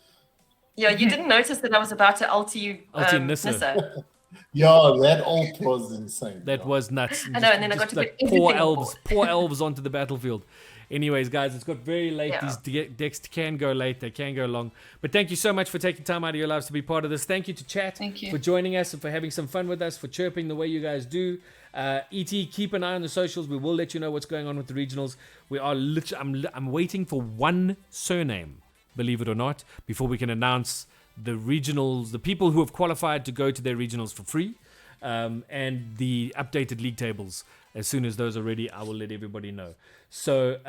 Yeah, you didn't notice that I was about to ulti Ulti Nissa. Nissa. Yeah, that ult was insane. That was nuts. I know, and then I got to like put poor everything elves, poor elves onto the battlefield. Anyways, guys, it's got very late. Yeah. These decks can go late, they can go long. But thank you so much for taking time out of your lives to be part of this. Thank you to chat Thank you. for joining us and for having some fun with us, for chirping the way you guys do. ET, keep an eye on the socials. We will let you know what's going on with the regionals. We are literally, I'm waiting for one surname, believe it or not, before we can announce the regionals, the people who have qualified to go to their regionals for free. And the updated league tables. As soon as those are ready, I will let everybody know. So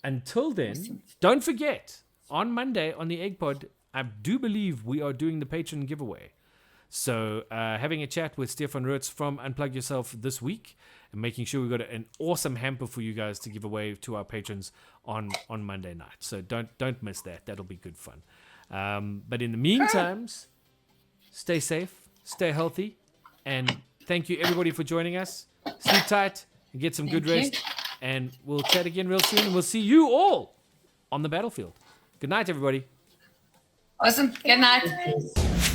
until then, don't forget, on Monday on the Egg Pod, I do believe we are doing the Patron giveaway. So having a chat with Stefan Rutz from Unplug Yourself this week and making sure we've got an awesome hamper for you guys to give away to our patrons on Monday night. So don't miss that. That'll be good fun. But in the meantime, stay safe, stay healthy, and thank you everybody for joining us. Sleep tight and get some good Thank you. rest. And we'll chat again real soon. And we'll see you all on the battlefield. Good night, everybody. Awesome. Good night. Yes.